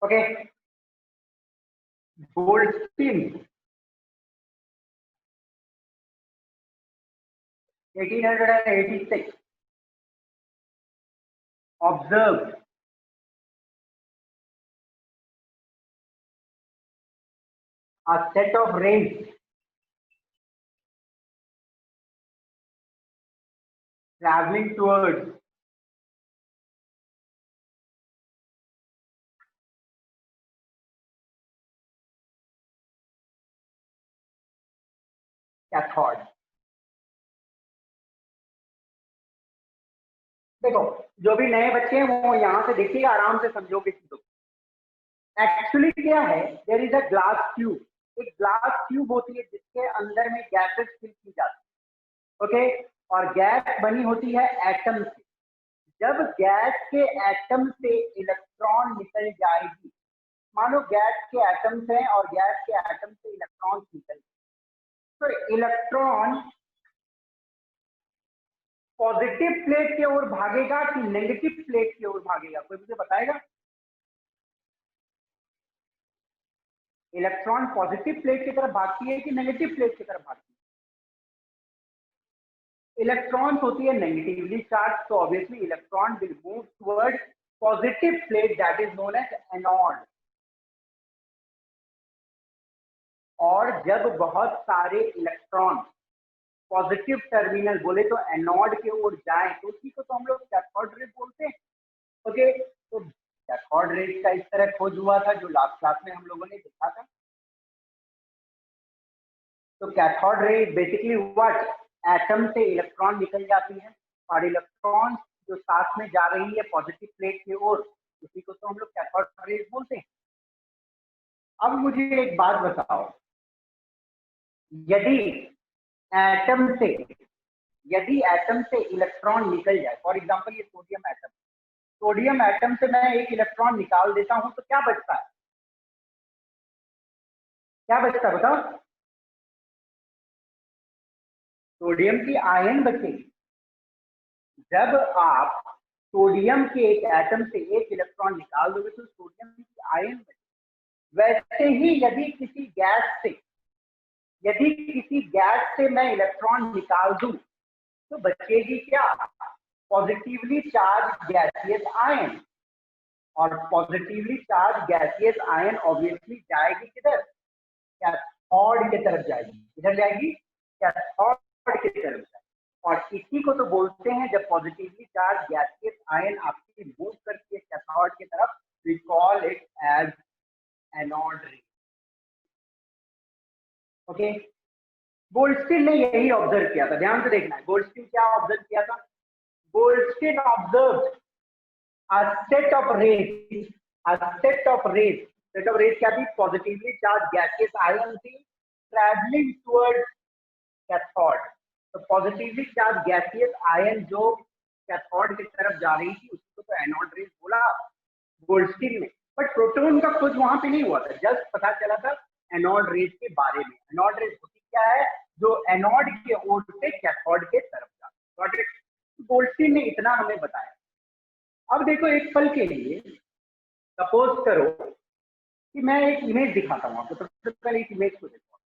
Okay, Goldstein 1886 observed a set of rays traveling towards cathode। देखो, जो भी नए बच्चे हैं वो यहाँ से देखिएगा, आराम से समझोगे चीजों। एक्चुअली क्या है, there is a glass tube, एक ग्लास ट्यूब होती है जिसके अंदर में गैसेस फिल की जाती है। ओके, और गैस बनी होती है एटम से। जब गैस के एटम से इलेक्ट्रॉन निकल जाएगी, मानो गैस के एटम्स हैं और गैस के एटम से इलेक्ट्रॉन निकल, तो इलेक्ट्रॉन पॉजिटिव प्लेट की ओर भागेगा कि नेगेटिव प्लेट की ओर भागेगा, कोई मुझे बताएगा? इलेक्ट्रॉन पॉजिटिव प्लेट की तरफ भागती है कि नेगेटिव प्लेट की तरफ भागती है? इलेक्ट्रॉन्स होती है नेगेटिवली चार्ज, तो obviously electron will move toward positive plate that is known as anode. और जब बहुत सारे इलेक्ट्रॉन पॉजिटिव टर्मिनल बोले तो एनोड की ओर जाए तो उसी को तो हम लोग कैथोड रे बोलते हैं। ओके, तो कैथोड रे का इस तरह खोज हुआ था जो लास्ट क्लास में हम लोगों ने देखा था। तो cathode ray basically what, atom से इलेक्ट्रॉन निकल जाती है और इलेक्ट्रॉन जो साथ में जा रही है पॉजिटिव प्लेट की ओर, उसी को तो हम लोग कैथोड रे बोलते हैं। अब मुझे एक बात बताओ, यदि एटम से इलेक्ट्रॉन निकल जाए, फॉर एग्जांपल ये सोडियम एटम से मैं एक इलेक्ट्रॉन निकाल देता हूं तो क्या बचता है? क्या बचता है बताओ? सोडियम की आयन बचेगी। जब आप सोडियम के एक एटम से एक इलेक्ट्रॉन निकाल दोगे तो सोडियम की आयन बचेगी। वैसे ही यदि किसी गैस से मैं इलेक्ट्रॉन निकाल दूं तो बचेगी क्या? Positively charge gaseous ion. और positively charge gaseous ion obviously जाएगी किधर? कैथोड की तरफ जाएगी। किधर जाएगी? कैथोड की तरफ जाएगी। और इसी को तो बोलते हैं, जब पॉजिटिवली चार्ज गैसियस आयन आपकी मूव करती है कैथोड की तरफ, we call it as anode ray. Okay, Goldstein ने यही ऑब्जर्व किया था, ध्यान से देखना है। गोल्डस्टीन क्या ऑब्जर्व किया था? Goldstein observe a set of rays क्या थी? पॉजिटिवली चार्ज गैसियस आयन थी ट्रैवलिंग टुवर्ड्स कैथोड। तो पॉजिटिवली चार्ज गैसियस आयन जो कैथोड की तरफ जा रही थी उसको तो एनोड रेज बोला गोल्डस्टीन ने। बट प्रोटॉन का खोज वहां पे नहीं हुआ था, जस्ट पता चला था एनोड रेज के बारे में। एनोड रेज होती क्या है? जो एनोड की ओर से कैथोड के तरफ जाती है। गोल्डस्टीन ने इतना हमें बताया। अब देखो, एक पल के लिए सपोज करो कि मैं एक इमेज दिखाता हूं आपको। तो सबसे पहले एक इमेज को देखो।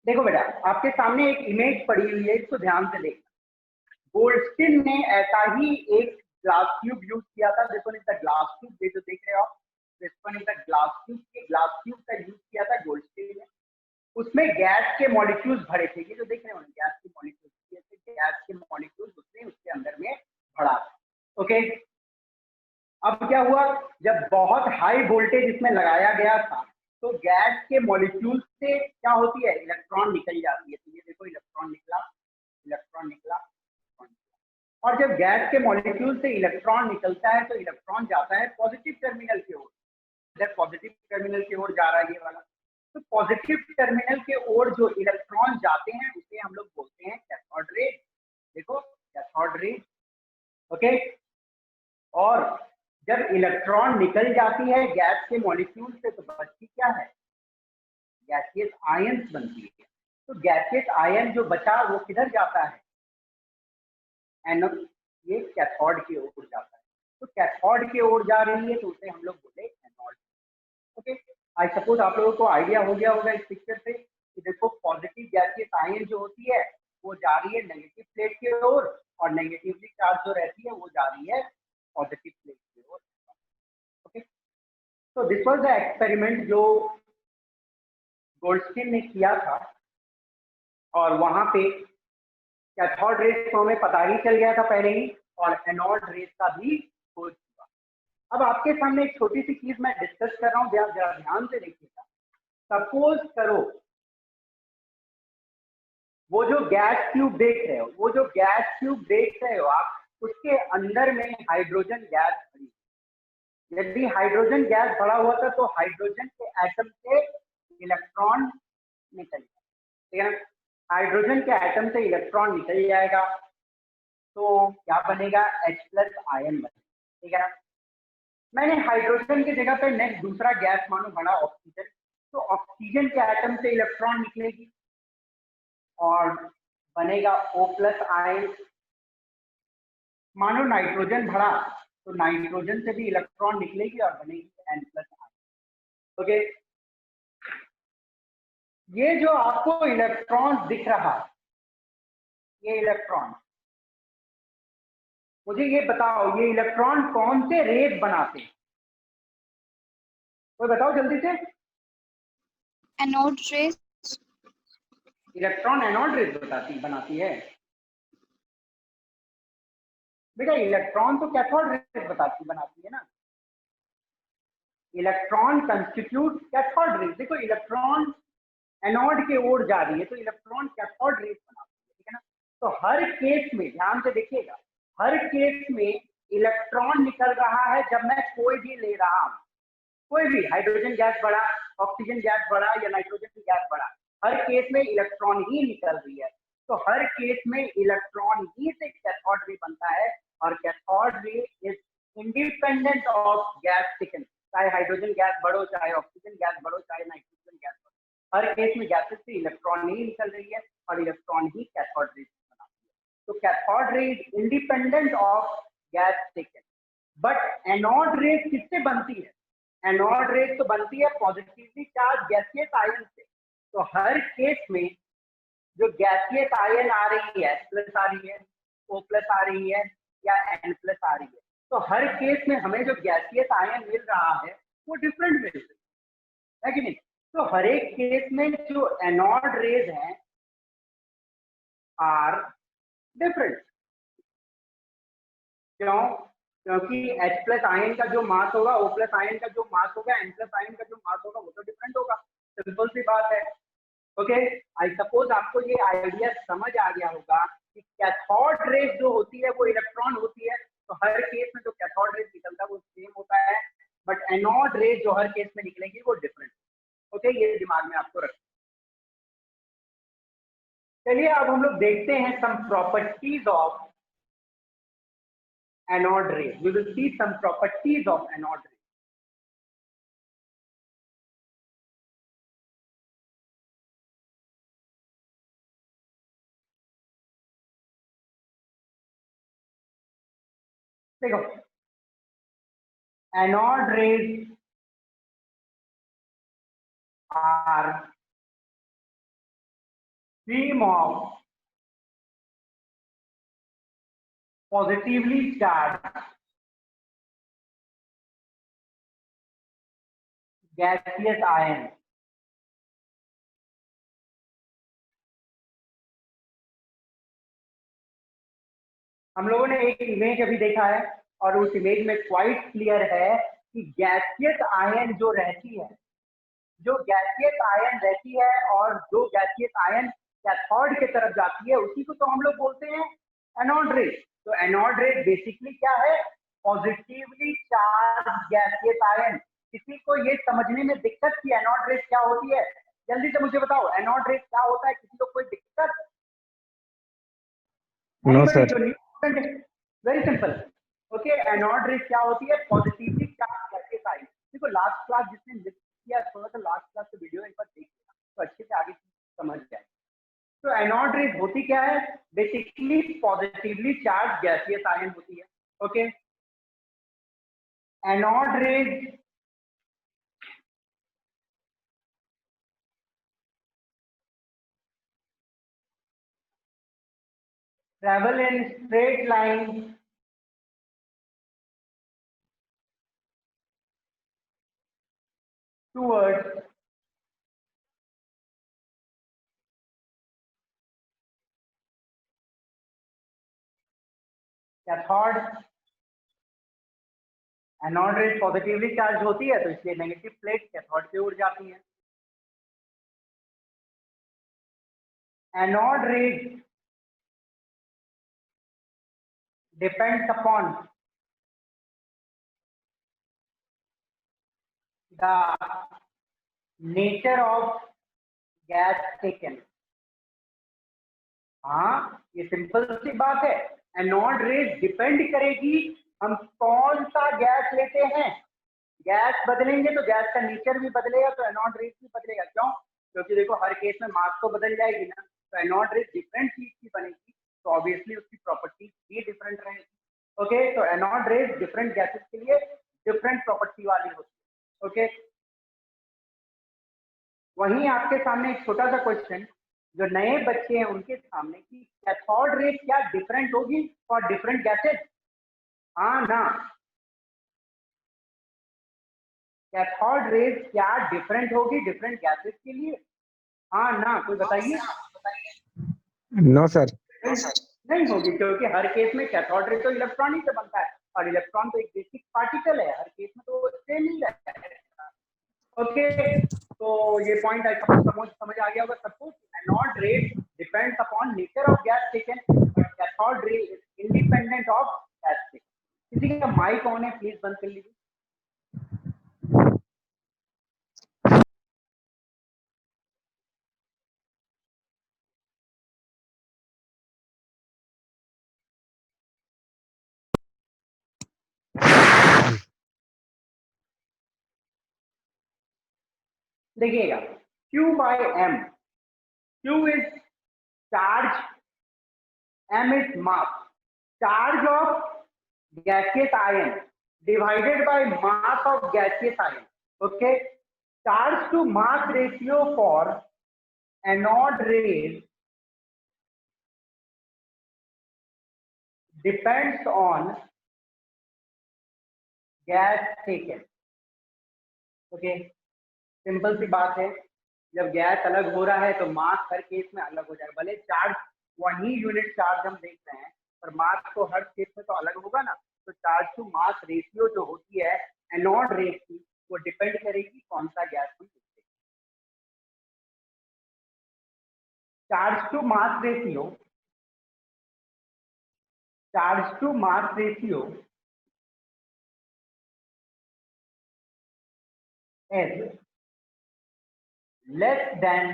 देखो बेटा, आपके सामने एक इमेज पड़ी हुई है, इसको ध्यान से देखना। गोल्डस्टीन ने ऐसा ही एक ग्लास ट्यूब यूज किया था। देखो ग्लास ट्यूब, ये जो देख रहे हो आप, ग्लास ट्यूब का यूज किया था गोल्डस्टीन ने। उसमें गैस के मॉलिक्यूल्स भरे थे, ये जो देख रहे हो गैस के मॉलिक्यूल्स उसने उसके अंदर में भरा। ओके, अब क्या हुआ, जब बहुत हाई वोल्टेज इसमें लगाया गया था तो गैस के मॉलिक्यूल से क्या होती है? इलेक्ट्रॉन निकल जाती है। तो ये देखो, इलेक्ट्रॉन निकला। और जब गैस के मॉलिक्यूल से इलेक्ट्रॉन निकलता है तो इलेक्ट्रॉन जाता है पॉजिटिव टर्मिनल की ओर। इधर पॉजिटिव टर्मिनल की ओर जा रहा है ये वाला। तो पॉजिटिव टर्मिनल के ओर जो इलेक्ट्रॉन जाते हैं उसे हम लोग बोलते हैं कैथोड रे। देखो, कैथोड रे। ओके, और जब इलेक्ट्रॉन निकल जाती है गैस के मॉलिक्यूल से तो बचती क्या है? गैसियस आयंस बनती है। तो गैसियस आयन जो बचा वो किधर जाता है, एनोड, ये कैथोड की ओर जाता है। तो कैथोड की ओर जा रही है तो उसे हम लोग बोले एनोड। ओके, आई सपोज आप लोगों को आइडिया हो गया होगा इस पिक्चर से कि देखो पॉजिटिव गैसियस आयन जो होती है वो जा रही है नेगेटिव प्लेट की ओर, और नेगेटिवली चार्ज जो रहती है वो जा रही है पॉजिटिव प्लेट की ओर। ओके, तो दिस वाज द एक्सपेरिमेंट जो गोल्डस्टीन ने किया था, और वहां पे कैथोड रेज तो हमें पता ही चल गया था पहले ही, और एनोड रेज का भी खोज हुआ। अब आपके सामने एक छोटी सी चीज मैं डिस्कस कर रहा हूँ, जरा ध्यान से देखिएगा। सपोज करो वो जो गैस ट्यूब देख रहे हो, वो जो गैस ट्यूब देख रहे हो आप, उसके अंदर में हाइड्रोजन गैस भरी। यदि हाइड्रोजन गैस भरा हुआ था तो हाइड्रोजन के एटम से इलेक्ट्रॉन निकल जाए, ठीक है ना। हाइड्रोजन के एटम से इलेक्ट्रॉन निकल जाएगा तो क्या बनेगा, H+ आयन बनेगा, ठीक है ना। मैंने हाइड्रोजन की जगह पे नेक्स्ट दूसरा गैस मानो बना ऑक्सीजन, तो ऑक्सीजन के एटम से इलेक्ट्रॉन निकलेगी और बनेगा O+ आयन। मानो नाइट्रोजन भरा तो नाइट्रोजन से भी इलेक्ट्रॉन निकलेगी और बनेगी N+ आयन। ओके, ये जो आपको इलेक्ट्रॉन दिख रहा, ये इलेक्ट्रॉन, मुझे ये बताओ ये इलेक्ट्रॉन कौन से रेस बनाते हैं, कोई बताओ जल्दी से। Anode rays. Electron anode rays बनाती है बेटा, इलेक्ट्रॉन तो कैथोड रेस बनाती है ना। Electron constitute cathode rays. देखो इलेक्ट्रॉन एनोड के ओर जा रही है तो इलेक्ट्रॉन कैथोड रेस बनाती है, ठीक है ना। तो हर केस में ध्यान से देखिएगा, हर केस में इलेक्ट्रॉन निकल रहा है जब मैं कोई भी ले रहा हूं, कोई भी हाइड्रोजन गैस बढ़ा, ऑक्सीजन गैस बढ़ा या नाइट्रोजन की गैस बढ़ा, हर केस में इलेक्ट्रॉन ही निकल रही है। तो हर केस में इलेक्ट्रॉन ही से कैथोड रे बनता है, और cathode ray is independent of gas thickness. चाहे हाइड्रोजन गैस बढ़ो, चाहे ऑक्सीजन गैस बढ़ो, चाहे नाइट्रोजन गैस बढ़ो, हर केस में गैसेस से इलेक्ट्रॉन ही निकल रही है और इलेक्ट्रॉन ही कैथोड रे बनाती है। तो cathode ray is independent of gas thickness. But anode रे किससे बनती है, एनोड रेस तो बनती है पॉजिटिवली चार्ज गैसियस आयन से। तो हर केस में जो गैसियस आयन आ रही है, H+ आ रही है, O+ आ रही है या N+ आ रही है, तो हर केस में हमें जो गैसियस आयन मिल रहा है वो डिफरेंट मिल रही है कि नहीं। तो हर एक केस में जो एनोड रेज हैं आर डिफरेंट। क्यों, क्योंकि H+ आयन का जो मास होगा, O+ आयन का जो मास होगा, N+ आयन का जो मास होगा वो तो डिफरेंट होगा, सिंपल सी बात है। ओके, आई सपोज आपको ये आइडिया समझ आ गया होगा कि कैथोड रेज जो होती है वो इलेक्ट्रॉन होती है, तो हर केस में जो कैथोड रेज निकलता है वो सेम होता है, बट एनोड रेज जो हर केस में निकलेगी वो डिफरेंट। ओके, ये दिमाग में आपको रखना। चलिए अब हम लोग देखते हैं some properties of anode ray. We will see some properties of anode ray. देखो, anode rays are stream of positively charged gaseous ion. हम लोगों ने एक इमेज अभी देखा है और उस इमेज में क्वाइट क्लियर है कि गैसियस आयन जो रहती है, जो गैसियस आयन रहती है और जो गैसियस आयन कैथोड की तरफ जाती है उसी को तो हम लोग बोलते हैं एनोड रे। तो एनोड रे बेसिकली क्या है, पॉजिटिवली चार्ज गैसियस आयन। किसी को ये समझने में दिक्कत कि एनोड रे क्या होती है, जल्दी से मुझे बताओ एनोड रे क्या होता है, किसी को कोई दिक्कत? No sir. Very simple. Okay, anode ray क्या होती है, पॉजिटिवली चार्ज गैसियस आयन। देखो लास्ट क्लास जिसने मिस किया थोड़ा सा लास्ट क्लास का वीडियो एक बार देख लेना, एनोड रेज होती क्या है? Basically positively charge gaseous ion होती है. Okay, anode rays travel in straight line towards cathode. Anode rays positively charge होती है तो इसलिए नेगेटिव प्लेट कैथोड की ओर जाती है. Anode rays depends upon the nature of gas taken. हाँ, ये सिंपल सी बात है. एनोड रेज डिपेंड करेगी हम कौन सा गैस लेते हैं. गैस बदलेंगे तो गैस का नेचर भी बदलेगा, तो एनोड रेज भी बदलेगा. क्यों? क्योंकि देखो हर केस में मास तो बदल जाएगी ना, तो एनोड रेज डिफरेंट चीज की बनेगी, तो ऑब्वियसली उसकी प्रॉपर्टी भी डिफरेंट रहेगी. ओके, तो एनोड रेज डिफरेंट गैसेस के लिए डिफरेंट प्रॉपर्टी वाली होती है. ओके, वहीं आपके सामने एक छोटा सा क्वेश्चन जो नए बच्चे हैं उनके सामने कि कैथोड रेज क्या डिफरेंट होगी फॉर डिफरेंट गैसेस? हाँ ना, कैथोड रेज क्या डिफरेंट होगी डिफरेंट गैसेस के लिए? हाँ ना, कोई बताइए. No sir. नहीं होगी, क्योंकि हर केस में कैथोड रे तो इलेक्ट्रॉन ही से बनता है और इलेक्ट्रॉन तो एक बेसिक पार्टिकल है, हर केस में तो सेम ही रहता है. ओके, तो ये पॉइंट आई सपोज समझ आ गया होगा सबको. एनोड रे depends upon nature of gas taken, but cathode ray is independent of gas taken. किसी का माइक ऑन है, प्लीज बंद कर लीजिए. देखिएगा, Q by M. Q is charge, M is mass. Charge of gaseous ion divided by mass of gaseous ion. Okay, charge to mass ratio for anode rays depends on gas taken. Okay, simple सी बात है. जब gas अलग हो रहा है तो मास हर case में अलग हो जाएगा. भले चार्ज वही यूनिट चार्ज हम देख रहे हैं, पर मास तो हर केस में तो अलग होगा ना. तो चार्ज टू मास रेशियो जो होती है एनोड रेस की, वो डिपेंड करेगी कौन सा गैस हम देखते हैं. Charge to mass ratio, charge to mass ratio is less than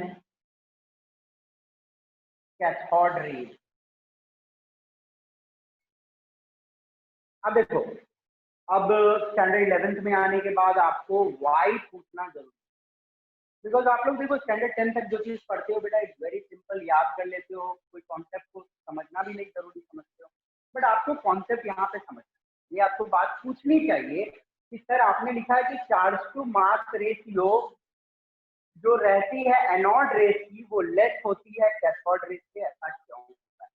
cathode rays. अब देखो, अब स्टैंडर्ड 11th में आने के बाद आपको वाई पूछना जरूरी है. बिकॉज आप लोग देखो स्टैंडर्ड 10 तक जो चीज पढ़ते हो बेटा इज वेरी सिंपल, याद कर लेते हो, कोई कॉन्सेप्ट को समझना भी नहीं जरूरी समझते हो, बट आपको कॉन्सेप्ट यहाँ पे समझना. ये आपको बात पूछनी चाहिए कि सर आपने लिखा है कि चार्ज टू मास रेशियो जो रहती है एनोड रेस की वो लेस होती है कैथोड रेस से, ऐसा क्यों होता है?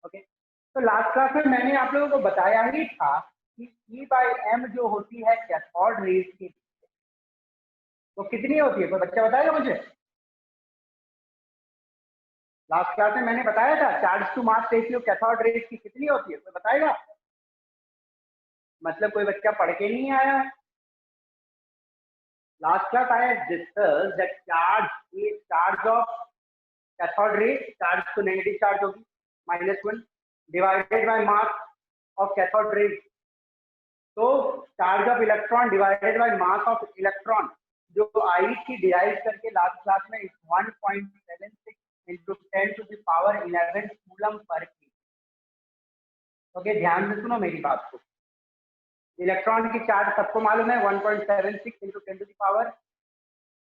ओके, तो लास्ट क्लास में मैंने आप लोगों को बताया ही था कि E by M जो होती है कैथोड रेस की वो कितनी होती है? कोई बच्चा बताएगा मुझे? लास्ट क्लास में मैंने बताया था charge to mass ratio cathode rays की कितनी होती है, कोई बताएगा? मतलब कोई बच्चा पढ़ के नहीं आया है. लास्ट क्लास आया discuss that charge of cathode ray, charge तो नेगेटिव चार्ज होगी -1 divided by mass of cathode ray. तो charge of electron divided by mass of electron जो आई की डिराइव करके लास्ट क्लास में 1.76 into 10 to the power 11 coulomb पर की. ओके, ध्यान से सुनो मेरी बात को. इलेक्ट्रॉन की चार्ज सबको मालूम है 1.76 into 10 to the power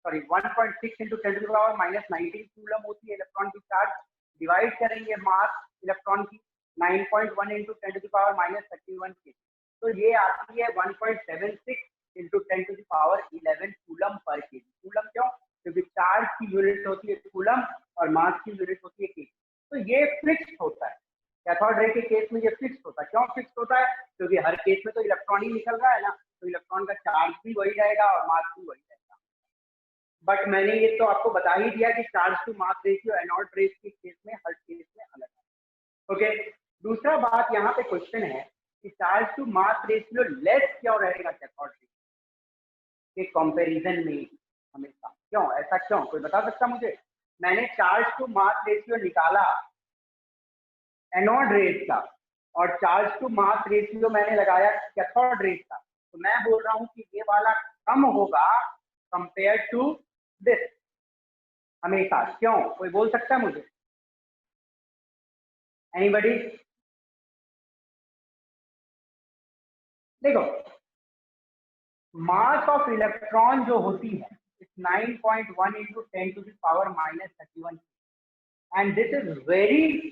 1.6 into 10 to the power -19 coulomb होती है इलेक्ट्रॉन की चार्ज. डिवाइड करेंगे मास इलेक्ट्रॉन की 9.1 into 10 to the power minus 31 के, तो ये आती है 1.76 into 10 to the power 11 coulomb पर केजी। कूलम क्यों? क्योंकि चार्ज की यूनिट होती है कूलम और मास की यूनिट होती है केजी। तो ये फिक्स होता है, कैथोड रे के केस में ये फिक्स होता है। क्यों फिक्स होता है? क्योंकि हर केस में तो इलेक्ट्रॉन ही निकल रहा है ना, तो इलेक्ट्रॉन का चार्ज भी वही रहेगा और मास भी वही रहेगा। बट मैंने ये तो आपको बता ही दिया कि charge to mass ratio anode rays के केस में हर केस में अलग है। ओके, दूसरा बात यहाँ पे क्वेश्चन है कि charge to mass ratio less क्यों रहेगा कैथोड रे के कंपैरिजन में हमेशा? क्यों ऐसा क्यों? कोई बता सकता मुझे? मैंने चार्ज टू मास रेशियो निकाला एनोड रेस का और चार्ज टू मास रेशियो मैंने लगाया कैथोड रेस का, तो मैं बोल रहा हूँ कि ये वाला कम होगा कंपेयर टू दिस हमेशा। क्यों? कोई बोल सकता है मुझे? एनीबॉडी? देखो, मास ऑफ इलेक्ट्रॉन जो होती है 9.1 into 10 to the power minus 31 and this is very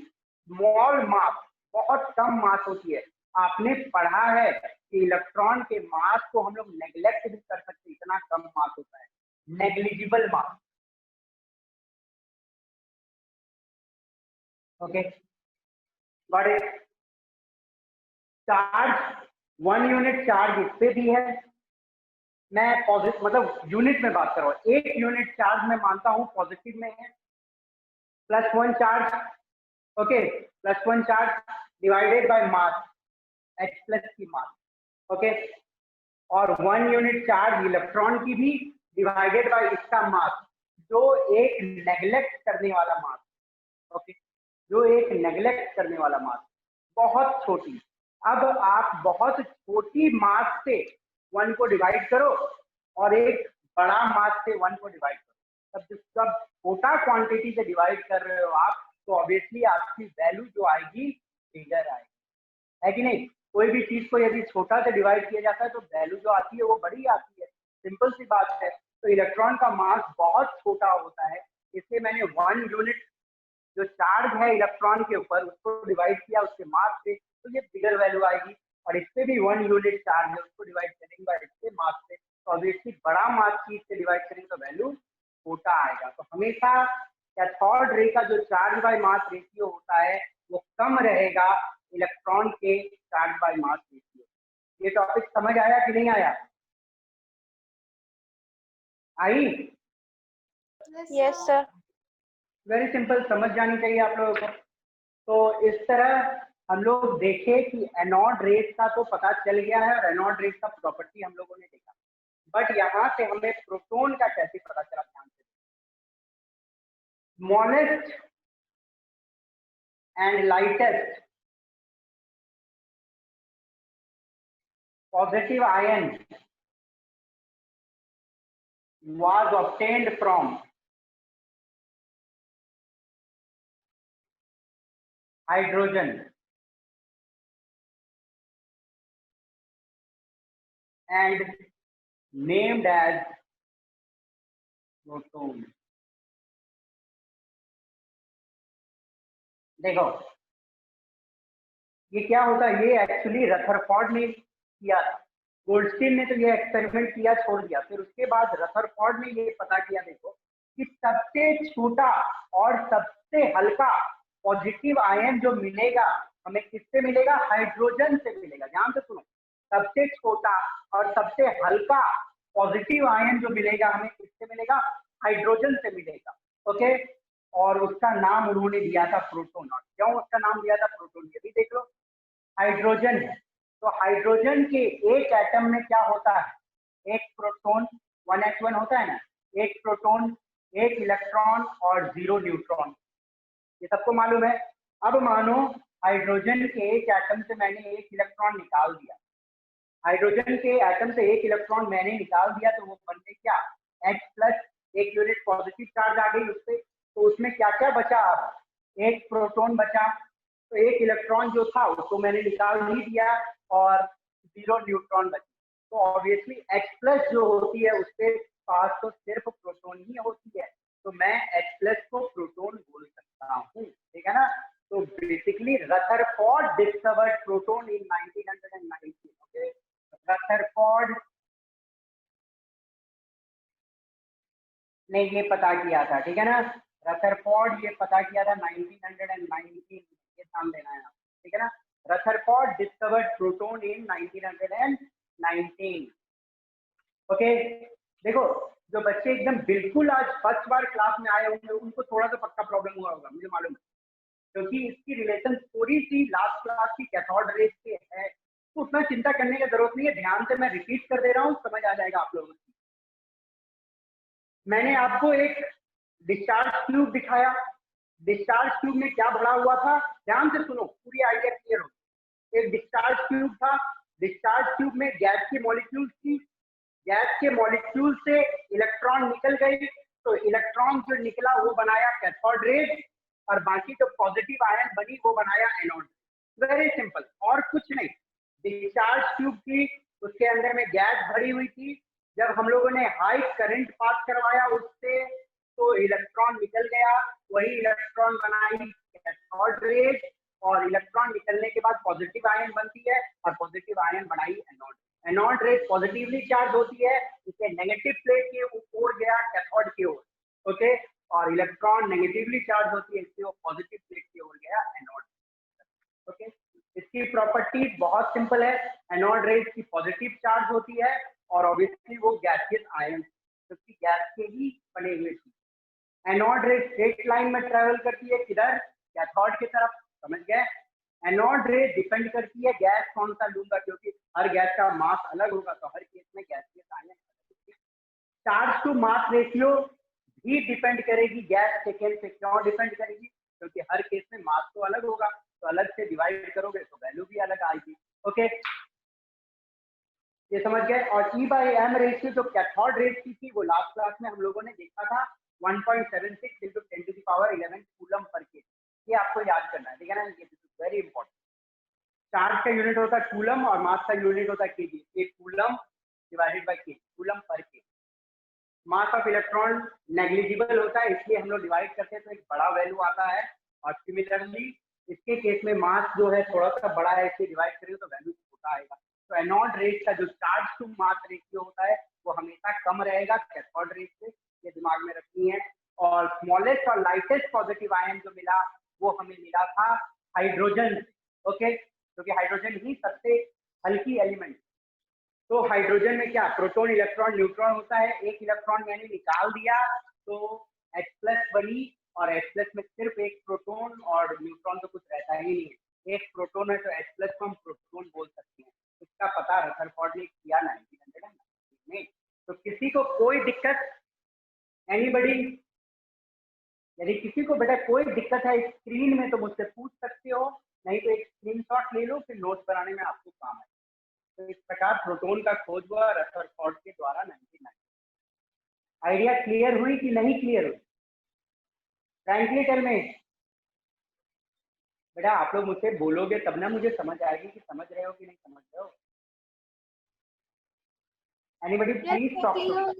small mass, बहुत कम मास होती है। आपने पढ़ा है कि इलेक्ट्रॉन के मास को हम लोग नेग्लेक्ट भी कर सकते, इतना कम मास होता है, negligible mass. Okay, got it? Charge 1 unit charge इस पे भी है, मैं पॉजिटिव मतलब यूनिट में बात कर रहा हूँ, 1 यूनिट चार्ज मैं मानता हूँ पॉजिटिव में है, +1 charge. Okay, +1 charge divided by mass H plus की मास। ओके, और 1 यूनिट चार्ज इलेक्ट्रॉन की भी डिवाइडेड बाय इसका मास, जो एक नेग्लेक्ट करने वाला मास। ओके, जो एक नेग्लेक्ट करने वाला मास, बहुत छोटी। अब आप बहुत छोटी मास से 1 को डिवाइड करो और एक बड़ा मास से 1 को डिवाइड करो, तब जब छोटा क्वांटिटी से डिवाइड कर रहे हो आप, तो ऑब्वियसली आपकी वैल्यू जो आएगी बिगर आएगी, है कि नहीं? कोई भी चीज को यदि छोटा से डिवाइड किया जाता है तो वैल्यू जो आती है वो बड़ी आती है, सिंपल सी बात है। तो इलेक्ट्रॉन का मास बहुत छोटा होता है, इसलिए मैंने 1 यूनिट जो चार्ज है इलेक्ट्रॉन के ऊपर उसको डिवाइड किया उसके मास से, तो ये बिगर वैल्यू आएगी। और इस पे भी 1 यूनिट चार्ज है, उसको डिवाइड करेंगे बाय इसके मास से, तो ऑब्वियसली बड़ा मास चीज से डिवाइड करेंगे तो वैल्यू छोटा आएगा। तो हमेशा कैथोड रे का जो चार्ज बाय मास रेशियो होता है वो कम रहेगा इलेक्ट्रॉन के चार्ज बाय मास रेशियो। ये टॉपिक समझ आया कि नहीं आया? आई? Yes sir. वेरी सिंपल, समझ जानी चाहिए आप लोगों को। तो इस तरह हम लोग देखे कि एनोड रेस का तो पता चल गया है और एनोड रेस का प्रॉपर्टी हम लोगों ने देखा, बट यहाँ से हमें प्रोटॉन का कैसे पता चला? ध्यान से, smallest and lightest positive ion was obtained from hydrogen and named as proton। देखो ये क्या होता है, ये एक्चुअली रदरफोर्ड ने किया था, गोल्डस्टीन ने तो ये एक्सपेरिमेंट किया छोड़ दिया, फिर उसके बाद रदरफोर्ड ने ये पता किया देखो कि सबसे छोटा और सबसे हल्का पॉजिटिव आयन जो मिलेगा हमें किससे मिलेगा? हाइड्रोजन से मिलेगा। ध्यान से सुनो, सबसे छोटा और सबसे हल्का पॉजिटिव आयन जो मिलेगा हमें किससे मिलेगा? हाइड्रोजन से मिलेगा। ओके, और उसका नाम उन्होंने दिया था प्रोटॉन। क्यों उसका नाम दिया था प्रोटॉन? ये भी देख लो, हाइड्रोजन है तो हाइड्रोजन के एक एटम में क्या होता है? एक प्रोटॉन 1h1 होता है ना, एक प्रोटॉन, एक इलेक्ट्रॉन और 0 न्यूट्रॉन, ये सबको मालूम है। अब मानो हाइड्रोजन के एक एटम से मैंने एक इलेक्ट्रॉन निकाल दिया, हाइड्रोजन के एटम से एक इलेक्ट्रॉन मैंने निकाल दिया, तो वो बन गए क्या? H plus, 1 unit positive charge आ गई उससे, तो उसमें क्या क्या बचा? अब एक प्रोटॉन बचा, तो एक इलेक्ट्रॉन जो था उसको मैंने निकाल ही दिया और 0 न्यूट्रॉन बचा। तो ऑब्वियसली H प्लस जो होती है उसके पास तो सिर्फ प्रोटॉन ही होती है, तो मैं H प्लस को प्रोटॉन बोल सकता रहा हूँ, ठीक है ना। तो बेसिकली रदरफोर्ड डिस्कवर्ड प्रोटॉन इन 1919। ओके, रदरफोर्ड ने ये पता किया था, ठीक है ना। रदरफोर्ड ये पता किया था 1919, ये नाम देना है, ठीक है ना। रदरफोर्ड डिस्कवर्ड प्रोटॉन इन 1919। ओके, देखो जो बच्चे एकदम बिल्कुल आज फर्स्ट बार क्लास में आए होंगे उनको थोड़ा सा पक्का प्रॉब्लम हुआ होगा, मुझे मालूम है, क्योंकि इसकी रिलेशन थोड़ी सी लास्ट क्लास की कैथोड रेज से है, तो उतना चिंता करने की जरूरत नहीं है। ध्यान से मैं रिपीट कर दे रहा हूँ, समझ आ जाएगा आप लोगों को। मैंने आपको एक डिस्चार्ज ट्यूब दिखाया, डिस्चार्ज ट्यूब में क्या भरा हुआ था, ध्यान से सुनो, पूरी आइडिया क्लियर हो। एक डिस्चार्ज ट्यूब था, डिस्चार्ज ट्यूब में गैस की मॉलिक्यूल्स थी, गैस के मॉलिक्यूल से इलेक्ट्रॉन निकल गई, तो इलेक्ट्रॉन जो निकला वो बनाया कैथोड रेज, और बाकी जो पॉजिटिव आयन बनी वो बनाया एनोड। वेरी सिंपल, और कुछ नहीं। डिस्चार्ज ट्यूब थी, उसके अंदर में गैस भरी हुई थी, जब हम लोगों ने हाई करंट पास करवाया उससे तो इलेक्ट्रॉन निकल गया, वही इलेक्ट्रॉन बनाई कैथोड रेज, और इलेक्ट्रॉन निकलने के बाद पॉजिटिव आयन बनती है, और पॉजिटिव आयन बनाई anode. Anode rays positively charge होती है, इसे नेगेटिव प्लेट के ओर गया कैथोड की ओर, ओके, और इलेक्ट्रॉन नेगेटिवली चार्ज होती है, इसलिए वो पॉजिटिव प्लेट की ओर गया एनोड, ओके। इसकी प्रॉपर्टीज बहुत सिंपल है, एनोड रेज की पॉजिटिव चार्ज होती है, और ऑब्वियसली वो गैसियस आयन क्योंकि गैस के ही बने हुए थी। एनोड रेज स्ट्रेट लाइन में ट्रेवल करती है, किधर, कैथोड की तरफ, समझ गए। एनोड रेज डिपेंड करती है गैस कौन सा लूंगा, क्योंकि हर गैस का मास अलग होगा, तो हर केस में gaseous ion. Charge to mass ratio भी डिपेंड करेगी गैस सेकेंड पे, क्यों डिपेंड करेगी, क्योंकि हर केस में मास तो अलग होगा, तो अलग से डिवाइड करोगे तो वैल्यू भी अलग आएगी, ओके, ये समझ गए। और E/m रेशियो जो कैथोड रेज की थी वो लास्ट क्लास में हम लोगों ने देखा था 1.76 × 10⁻11 कूलम पर केज, ये आपको याद करना है, ठीक है ना, ये वेरी इंपॉर्टेंट। चार्ज का यूनिट होता है कूलम और मास का यूनिट होता है केजी, एक coulomb divided by KG, coulomb पर KG. Mass of electron negligible होता है, इसलिए हम लोग डिवाइड करते हैं तो एक बड़ा वैल्यू आता है, और सिमिलरली इसके केस में मास जो है थोड़ा सा बड़ा है, इसलिए डिवाइड करेंगे तो वैल्यू छोटा आएगा। तो एनोड रेज का जो चार्ज टू मास रेशियो होता है वो हमेशा कम रहेगा कैथोड रेज से, ये दिमाग में रखनी है। और स्मॉलेस्ट और लाइटेस्ट पॉजिटिव आयन जो मिला वो हमें मिला था हाइड्रोजन, ओके, क्योंकि हाइड्रोजन ही सबसे हल्की एलिमेंट। तो हाइड्रोजन में क्या, प्रोटॉन इलेक्ट्रॉन न्यूट्रॉन होता है, एक इलेक्ट्रॉन मैंने निकाल दिया तो H+ बनी, और H+ में सिर्फ एक प्रोटॉन और न्यूट्रॉन तो कुछ रहता ही नहीं है, एक प्रोटॉन है तो H+ को हम प्रोटॉन बोल सकते हैं। इसका पता रदरफोर्ड ने किया 1919 में। तो किसी को कोई दिक्कत, एनीबडी, यदि किसी को बेटा कोई दिक्कत है स्क्रीन में तो मुझसे पूछ सकते हो, नहीं तो एक स्क्रीनशॉट ले लो, फिर नोट्स बनाने में आपको काम है। तो इस प्रकार प्रोटॉन का खोज हुआ रदरफोर्ड के द्वारा 1919। आइडिया क्लियर हुई कि नहीं क्लियर हुई? फ्रैंकली टेल में बेटा, आप लोग मुझसे बोलोगे तब ना मुझे समझ आएगी कि समझ रहे हो कि नहीं समझ रहे हो। Anybody please talk to.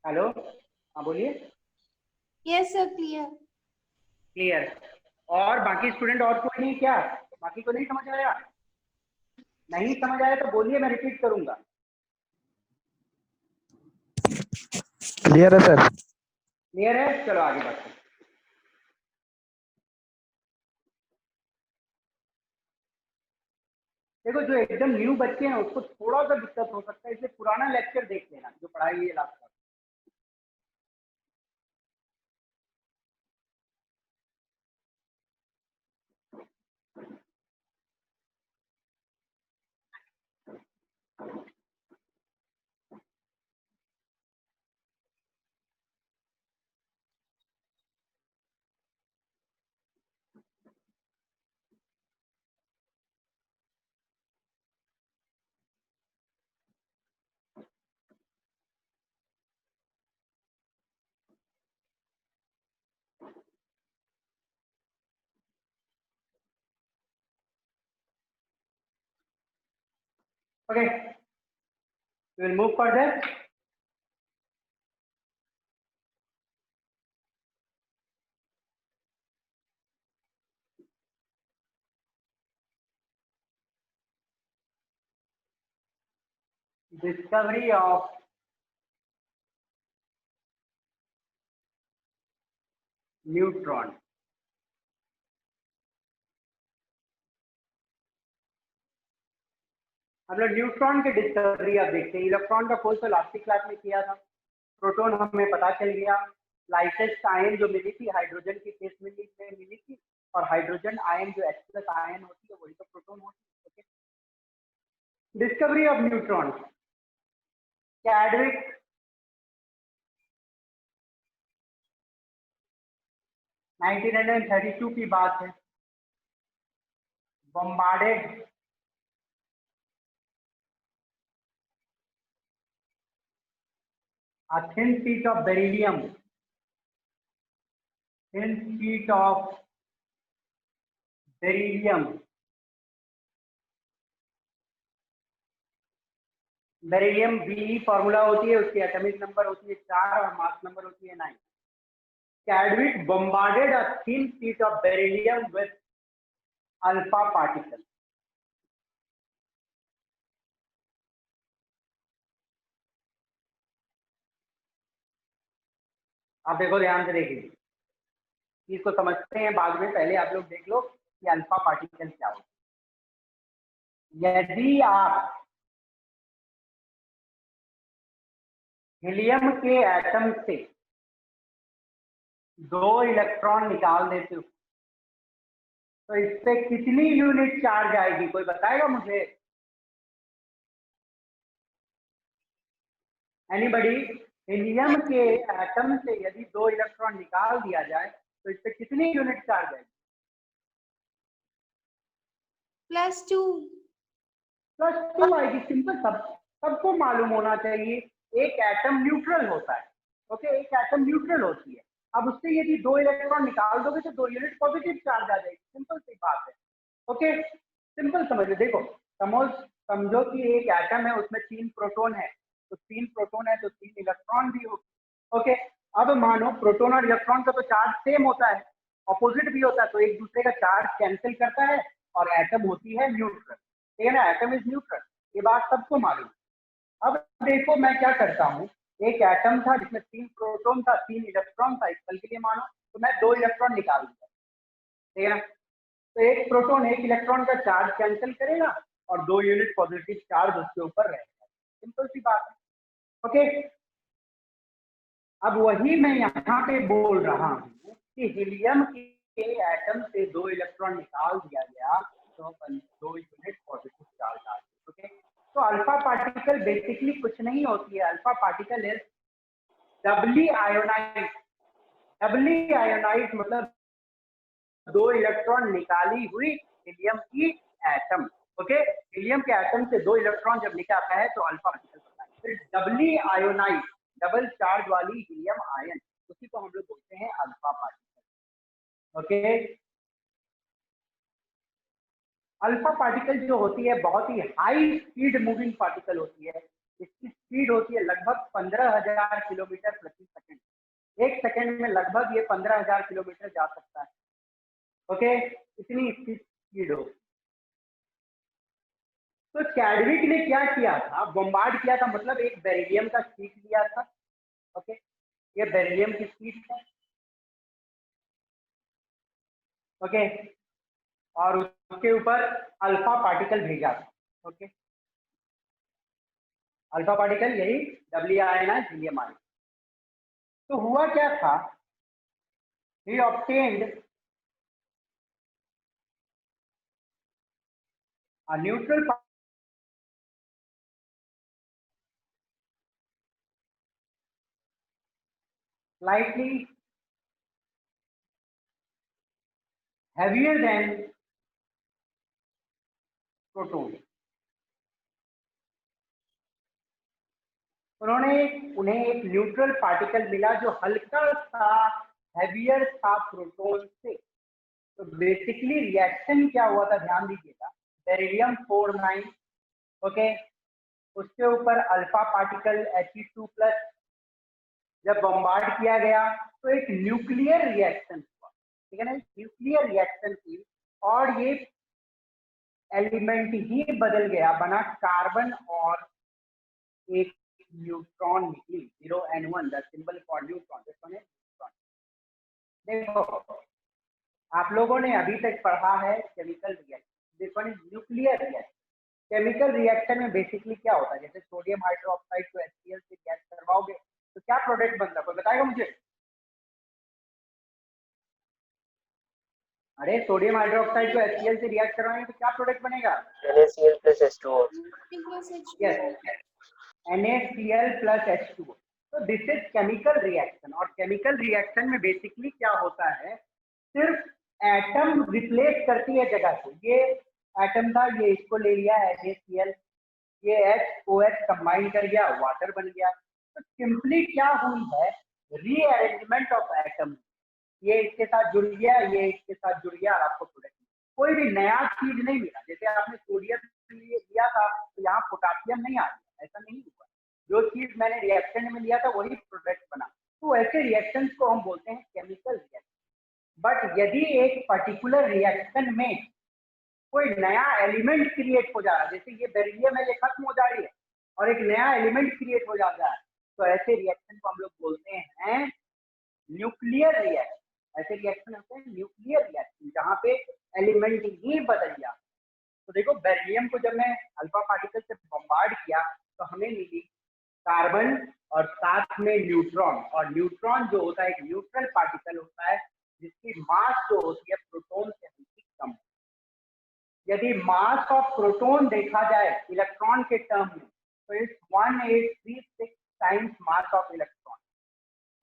Hello, हाँ बोलिए। Yes sir, clear. क्लियर। और बाकी स्टूडेंट और कोई नहीं क्या, बाकी को नहीं समझ आया? नहीं समझ आया तो बोलिए, मैं रिपीट करूंगा। क्लियर है सर। क्लियर है, चलो आगे बढ़ते हैं। देखो जो एकदम न्यू बच्चे हैं उसको थोड़ा सा दिक्कत हो सकता है, इसलिए पुराना लेक्चर देख लेना जो पढ़ाई हुई है last class. Okay, we will move further. discovery of neutron. हम लोग न्यूट्रॉन की डिस्कवरी अब देखते हैं। इलेक्ट्रॉन का खोज तो लास्ट क्लास में किया था। प्रोटॉन हमें पता चल गया। लाइटेस्ट आयन जो मिली थी हाइड्रोजन की केस में मिली थी, और हाइड्रोजन आयन जो H+ आयन होती है वही तो प्रोटॉन होती है। Okay, discovery of neutron, Chadwick 1932 की बात है। Bombarded a thin sheet of beryllium, thin sheet of beryllium, beryllium B formula होती है, उसकी एटॉमिक नंबर होती है 4 और मास नंबर होती है 9। Chadwick bombarded a thin sheet of beryllium with alpha particle. आप देखो, ध्यान से देखिए, इसको समझते हैं बाद में, पहले आप लोग देख लो कि अल्फा पार्टिकल क्या होता है। यदि आप हीलियम के एटम से 2 इलेक्ट्रॉन निकाल देते हो तो इससे कितनी यूनिट चार्ज आएगी, कोई बताएगा मुझे? एनीबडी? हीलियम के एटम से यदि 2 इलेक्ट्रॉन निकाल दिया जाए तो इससे कितनी यूनिट चार्ज आएगी? +2। +2 आएगी। सिंपल, सबको मालूम होना चाहिए। एक एटम न्यूट्रल होता है। ओके, एक एटम न्यूट्रल होती है। अब उससे यदि 2 इलेक्ट्रॉन निकाल दोगे तो 2 यूनिट पॉजिटिव चार्ज आ जाएगी। सिंपल सी बात है। ओके, सिंपल समझो। देखो, समझो कि एक एटम है, उसमें 3 प्रोटॉन है, तो 3 प्रोटॉन है तो 3 इलेक्ट्रॉन भी हो। ओके, अब मानो प्रोटॉन और इलेक्ट्रॉन का तो चार्ज सेम होता है, ऑपोजिट भी होता है, तो एक दूसरे का चार्ज कैंसिल करता है और एटम होती है न्यूट्रल। ठीक है ना, एटम इज न्यूट्रल, ये बात सबको मालूम है। अब देखो मैं क्या करता हूँ, एक एटम था जिसमें 3 प्रोटॉन था, 3 इलेक्ट्रॉन था, इक्वल के लिए मानो, तो मैं 2 इलेक्ट्रॉन निकाल दिया। ठीक है ना, तो एक प्रोटॉन 1 इलेक्ट्रॉन का चार्ज कैंसिल करेगा और 2 यूनिट पॉजिटिव चार्ज उसके ऊपर रहेगा। सिंपल सी बात है। ओके, अब वही मैं यहाँ पे बोल रहा हूँ कि हीलियम के एटम से 2 इलेक्ट्रॉन निकाल दिया गया तो 2 यूनिट पॉजिटिव चार्ज आ गए। ओके, तो अल्फा पार्टिकल बेसिकली कुछ नहीं होती है। Alpha particle is doubly ionize. Doubly ionize मतलब 2 इलेक्ट्रॉन निकाली हुई हीलियम की एटम। ओके, हीलियम के एटम से 2 इलेक्ट्रॉन जब निकलता है तो अल्फा पार्टिकल बनता है। फिर डबली आयोनाइज, डबल चार्ज वाली हीलियम आयन, उसी को हम लोग बोलते हैं alpha particle. Okay, alpha particle जो होती है बहुत ही हाई स्पीड मूविंग पार्टिकल होती है। इसकी स्पीड होती है लगभग 15,000 किलोमीटर प्रति सेकंड। एक सेकंड में लगभग ये 15,000 किलोमीटर जा सकता है। ओके, इतनी स्पीड हो। तो चैडविक ने क्या किया था, बॉम्बार्ड किया था, मतलब एक बेरिलियम का शीट लिया था। ओके, ये बेरिलियम की शीट है। ओके, और उसके ऊपर अल्फा पार्टिकल भेजा था। ओके, अल्फा पार्टिकल यही डब्ल्यू आयनाइज्ड हीलियम आयन। तो हुआ क्या था, he obtained a neutral slightly heavier than proton. उन्हें एक न्यूट्रल पार्टिकल मिला जो हल्का सा हैवियर था प्रोटॉन से। तो बेसिकली रिएक्शन क्या हुआ था, ध्यान दीजिएगा। बेरिलियम 49, ओके, उसके ऊपर अल्फा पार्टिकल He2+, जब बॉम्बार्ड किया गया तो एक न्यूक्लियर रिएक्शन हुआ। ठीक है ना, न्यूक्लियर रिएक्शन की, और ये एलिमेंट ही बदल गया, बना कार्बन और एक न्यूट्रॉन निकली, 0 and 1, the symbol for neutron, this one is neutron. देखो आप लोगों ने अभी तक पढ़ा है chemical reaction, this one is nuclear reaction. Chemical reaction में बेसिकली क्या होता है, जैसे सोडियम हाइड्रोक्साइड को HCl से रिएक्ट करवाओगे तो क्या प्रोडक्ट बनता है, कोई बताएगा मुझे? अरे सोडियम हाइड्रोक्साइड को HCl से रिएक्ट करवाएंगे तो क्या प्रोडक्ट बनेगा? NaCl plus H2O. Yes, NaCl plus H2O। तो दिस इज केमिकल रिएक्शन। और केमिकल रिएक्शन में बेसिकली क्या होता है, सिर्फ एटम रिप्लेस करती है जगह को। ये एटम था, ये इसको ले लिया NaCl, ये HOH कंबाइन कर गया, वाटर बन गया। तो सिंपली क्या हुई है, रीअरेंजमेंट ऑफ एटम। ये इसके साथ जुड़ गया, ये इसके साथ जुड़ गया, और आपको प्रोडक्ट कोई भी नया चीज नहीं मिला। जैसे आपने सोडियम लिया था तो यहाँ पोटासियम नहीं आ गया, ऐसा नहीं हुआ। जो चीज मैंने रिएक्शन में लिया था वही प्रोडक्ट बना। तो ऐसे रिएक्शंस को हम बोलते हैं केमिकल रिएक्शन। बट यदि एक पर्टिकुलर रिएक्शन में कोई नया एलिमेंट क्रिएट हो जा रहा है, जैसे ये बेरिलियम है, ये खत्म हो जा रही है और एक नया एलिमेंट क्रिएट हो जाता है, तो ऐसे रिएक्शन को हम लोग बोलते हैं न्यूक्लियर रिएक्शन। ऐसे रिएक्शन होते हैं न्यूक्लियर रिएक्शन, जहाँ पे एलिमेंट ही बदल गया। तो देखो बेरिलियम को जब मैं अल्फा पार्टिकल से बम्बार्ड किया तो हमें मिली कार्बन और साथ में न्यूट्रॉन। और न्यूट्रॉन जो होता है एक न्यूट्रल पार्टिकल होता है, जिसकी मास जो होती है प्रोटॉन से हल्की कम। यदि मास ऑफ प्रोटॉन देखा जाए इलेक्ट्रॉन के टर्म में तो it's 1836 times mass of electron.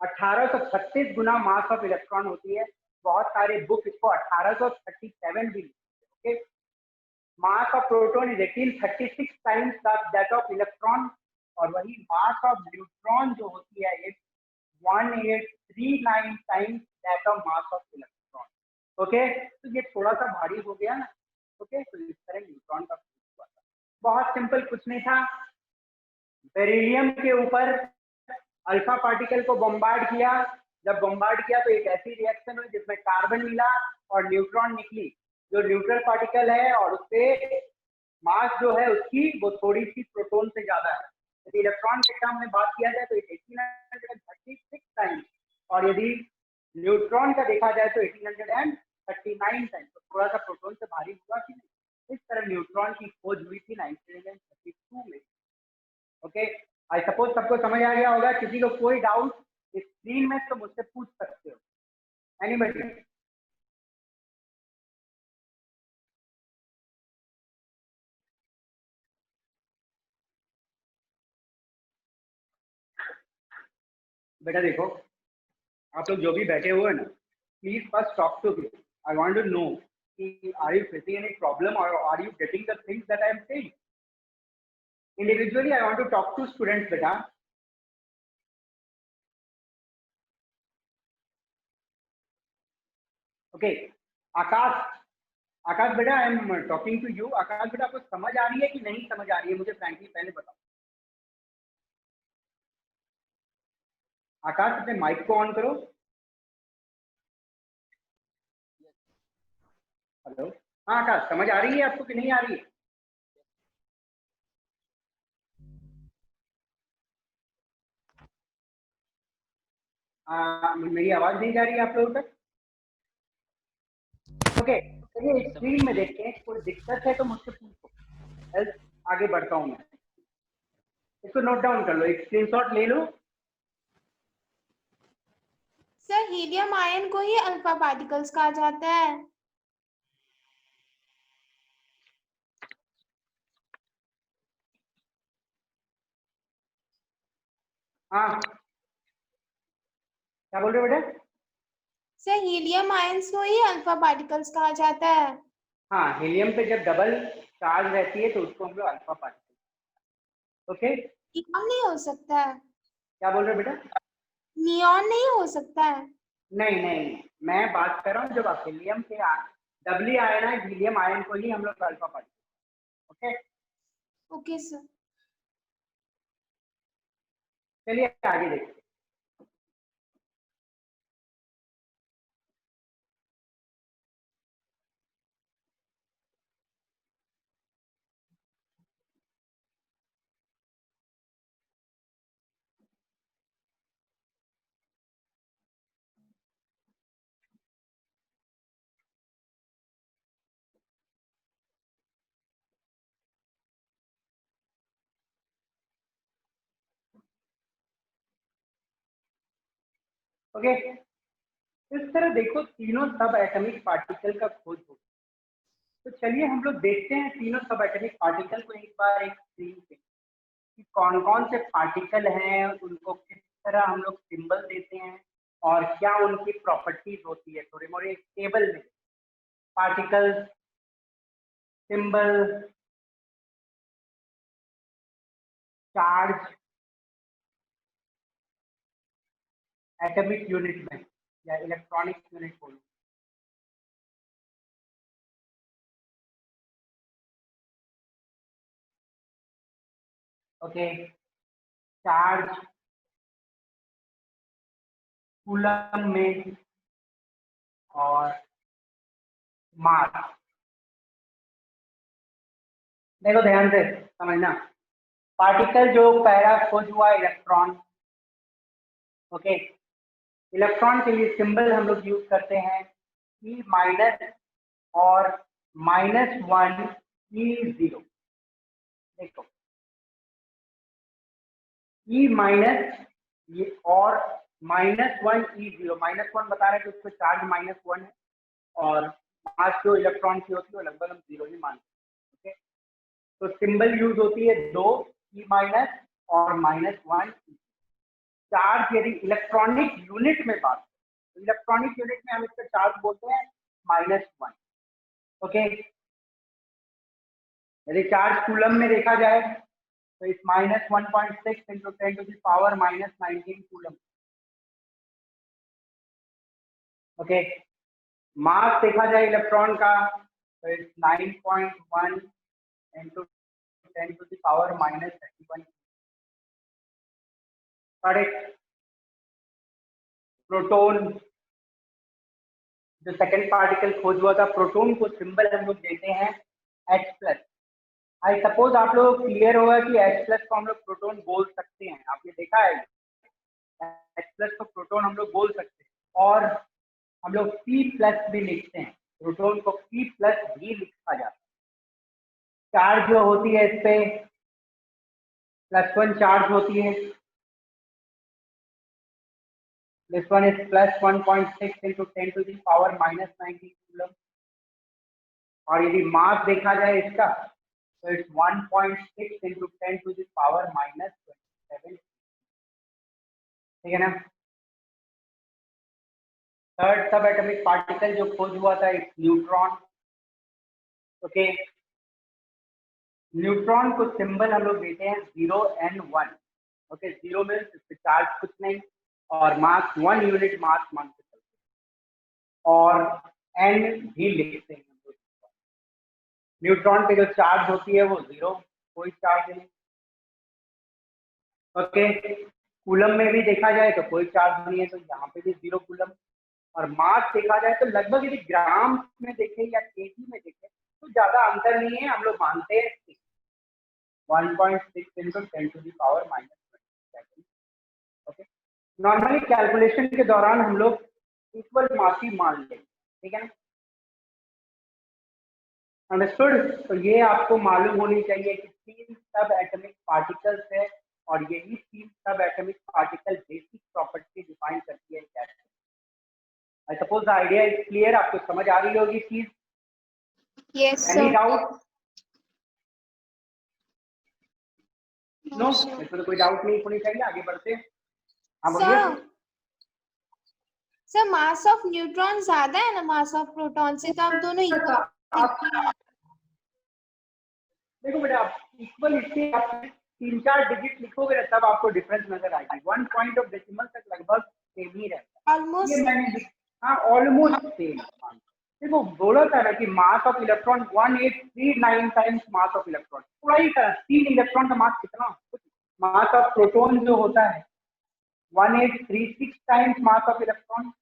1836 Guna mass of electron होती है। बहुत सारे बुक इसको 1837 भी लिखते हैं। Okay, mass of proton is 1836 times that of electron, और वही मास ऑफ न्यूट्रॉन जो होती है it's 1839 times that of mass of electron. Okay, तो ये थोड़ा सा भारी हो गया ना। ओके, तो इस तरह न्यूट्रॉन का हुआ था। बहुत सिंपल, कुछ नहीं था। बेरिलियम के ऊपर अल्फा पार्टिकल को बम्बार्ड किया। जब बम्बार्ड किया तो एक ऐसी रिएक्शन हुई जिसमें कार्बन मिला और न्यूट्रॉन निकली, जो न्यूट्रल पार्टिकल है और उससे मास जो है उसकी वो थोड़ी सी प्रोटॉन से ज्यादा है। यदि इलेक्ट्रॉन के टर्म में बात किया जाए तो 1836 टाइम्स, और यदि न्यूट्रॉन का देखा जाए तो 1839 टाइम्स। तो थोड़ा सा प्रोटॉन से भारी हुआ कि नहीं। इस तरह न्यूट्रॉन की खोज हुई थी 1932 में। ओके, आई सपोज सबको समझ आ गया होगा। किसी को कोई डाउट स्क्रीन में तो मुझसे पूछ सकते हो, एनीबॉडी? बेटा देखो, आप लोग जो भी बैठे हुए हैं ना, please first talk to me. I want to know कि are you facing any problem और are you getting the things that I am saying. Individually I want to talk to students बेटा। ओके, आकाश, आकाश बेटा I am talking to you. Akash बेटा, आपको समझ आ रही है कि नहीं समझ आ रही है, मुझे फ्रैंकली पहले बताओ। आकाश, अपने माइक को ऑन करो। हेलो, हाँ आकाश, समझ आ रही है आपको कि नहीं आ रही है? मेरी आवाज नहीं जा रही है आप लोगों तक? ओके, चलिए स्क्रीन में देखते हैं। कोई दिक्कत है तो मुझसे पूछो, हेल्प आगे बढ़ता हूँ मैं। इसको नोट डाउन कर लो, एक स्क्रीनशॉट ले लो। सर हीलियम आयन को ही अल्फा पार्टिकल्स कहा जाता है। हाँ, क्या बोल रहे हो बेटा? सर हीलियम आयंस को ही अल्फा पार्टिकल्स कहा जाता है। हाँ, हीलियम पे जब डबल चार्ज रहती है तो उसको हम लोग अल्फा पार्टिकल। ओके, नियॉन नहीं हो सकता है? क्या बोल रहे हो बेटा? नियॉन नहीं हो सकता है? नहीं नहीं, मैं बात कर रहा हूँ जब आप हीलियम से डबली आयनाइज हीलियम आयन को ही हम लोग alpha particle. Okay, okay sir. चलिए आगे देखते हैं। ओके, इस तरह देखो तीनों सब एटॉमिक पार्टिकल का खोज हो। तो चलिए हम लोग देखते हैं तीनों सब एटॉमिक पार्टिकल को एक बार एक स्क्रीन पे कि कौन कौन से पार्टिकल हैं, उनको किस तरह हम लोग सिंबल देते हैं और क्या उनकी प्रॉपर्टीज होती है। थोड़ी मोड़ी टेबल में particle symbol, charge, atomic unit में या इलेक्ट्रॉनिक यूनिट बोलो। ओके, चार्ज कूलम में और मास। देखो ध्यान से समझना, पार्टिकल जो पहला खोज हुआ इलेक्ट्रॉन। ओके, इलेक्ट्रॉन के लिए सिंबल हम लोग यूज करते हैं ई माइनस और -1 E0। देखो ई माइनस ये और -1 E0, -1 बता रहे हैं कि उसको चार्ज -1 है और मास जो इलेक्ट्रॉन की होती है वो लगभग हम 0 ही मानते हैं। ओके, तो सिंबल यूज होती है 2 E माइनस और -1 चार्ज। यदि इलेक्ट्रॉनिक यूनिट में बात तो इलेक्ट्रॉनिक यूनिट में हम इसका चार्ज बोलते हैं -1। ओके, यदि चार्ज कूलम में देखा जाए तो इस -1.6 into 10 to the power -19 coulomb. Okay, mass देखा जाए इलेक्ट्रॉन का तो इस 9.1 into 10 to the power -31। Correct. Proton, जो सेकंड पार्टिकल खोज हुआ था, प्रोटॉन को सिंबल हम लोग देते हैं H+। आई सपोज आप लोग क्लियर होगा कि H+ को हम लोग प्रोटॉन बोल सकते हैं। आपने देखा है H+ को प्रोटॉन हम लोग बोल सकते हैं और हम लोग P+ भी लिखते हैं। प्रोटॉन को P+ भी लिखा जाता है। चार्ज जो होती है इस पे +1 चार्ज होती है। This one is +1.6 into 10 to the power -19 coulomb. और यदि मास देखा जाए इसका तो it's 1.6 into 10 to the power -27। ठीक है ना। थर्ड सब एटॉमिक पार्टिकल जो खोज हुआ था इट्स न्यूट्रॉन। ओके, न्यूट्रॉन को सिंबल हम लोग देते हैं 0n1। ओके, 0 में चार्ज कुछ नहीं और मास 1 यूनिट मास मान के चलते हैं और n भी लिखते हैं। न्यूट्रॉन पे जो चार्ज होती है वो 0, कोई चार्ज नहीं। ओके, कूलम में भी देखा जाए तो कोई चार्ज नहीं है, तो यहाँ पे भी 0 कूलम। और मास देखा जाए तो लगभग यदि ग्राम में देखें या केजी में देखें तो ज्यादा अंतर नहीं है। हम लोग मानते हैं 1.6 into 10 to the power -27। Okay, normally calculation के दौरान हम लोग इक्वल मास ही मान लेंगे। ठीक है ना, अंडरस्टूड। तो ये आपको मालूम होनी चाहिए कि 3 सब एटॉमिक पार्टिकल्स है और यही 3 सब atomic particle basic property define करती है gas. I suppose the idea is clear, आपको समझ आ रही होगी चीज। Yes, any sir. Doubt? No, No, sir. इसमें तो कोई डाउट नहीं होनी चाहिए। आगे बढ़ते हैं। हाँ बोलिए। Sir, sir mass of neutron ज्यादा है ना मास ऑफ प्रोटॉन से, तो आप दोनों इक्वल आप देखो बेटा, आप इक्वल इसके आप 3-4 डिजिट लिखोगे ना तब आपको डिफरेंस नजर आएगी। 1 पॉइंट ऑफ डेसिमल तक लगभग सेम ही रहता है। ऑलमोस्ट। ये मैंने हाँ ऑलमोस्ट सेम। देखो बोला था ना कि मास of electron 1839 times mass of electron. थोड़ा ही था, 3 इलेक्ट्रॉन का मास कितना। मास ऑफ प्रोटॉन जो होता है 1836 टाइम्स मास ऑफ इलेक्ट्रॉन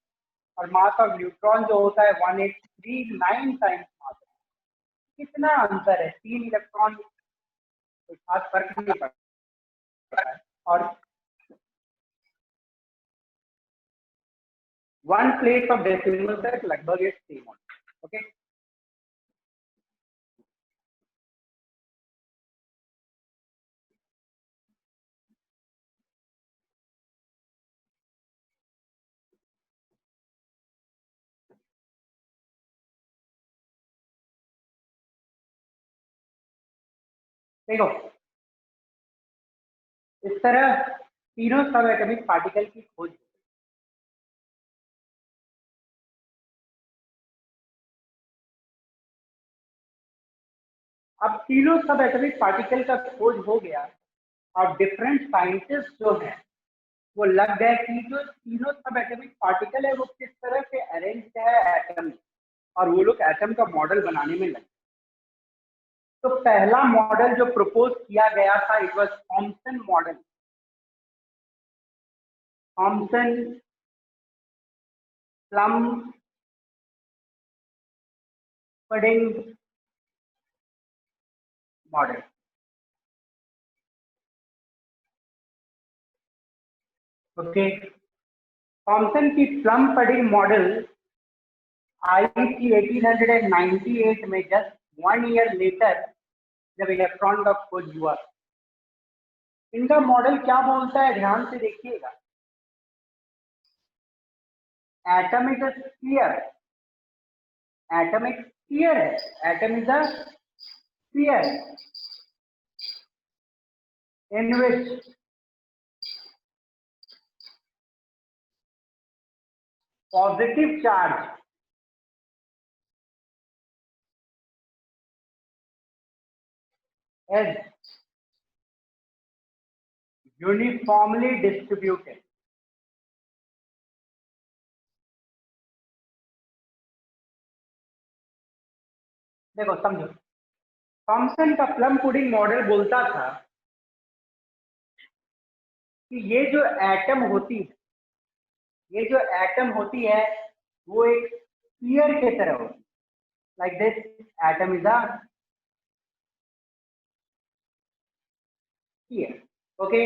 और मास ऑफ न्यूट्रॉन जो होता है 1839 टाइम्स मास। कितना अंतर है, 3 इलेक्ट्रॉन, कोई खास फर्क नहीं पड़ता है। और 1 प्लेस ऑफ डेसिमल तक लगभग एक सेम होता है। ओके, देखो इस तरह तीनों सब एटॉमिक पार्टिकल की खोज। अब तीनों सब एटॉमिक पार्टिकल का खोज हो गया और डिफरेंट साइंटिस्ट जो हैं वो लग गए कि जो तीनों सब एटॉमिक पार्टिकल है वो किस तरह से अरेंज है एटम में, और वो लोग एटम का मॉडल बनाने में लगे। तो पहला मॉडल जो प्रपोज किया गया था it was Thomson model, Thomson plum pudding model. Okay, Thomson की प्लम पुडिंग मॉडल आई थी 1898 में, जस्ट 1 ईयर लेटर जब इलेक्ट्रॉन का खोज हुआ। इनका मॉडल क्या बोलता है ध्यान से देखिएगा। Atom is a sphere, atom एक स्फीयर है, atom is a sphere in which positive charge is uniformly distributed। देखो समझो, थॉमसन का प्लम पुडिंग मॉडल बोलता था कि ये जो एटम होती है, ये जो एटम होती है वो एक स्फीयर के तरह होती है, like this atom is a sphere. Okay,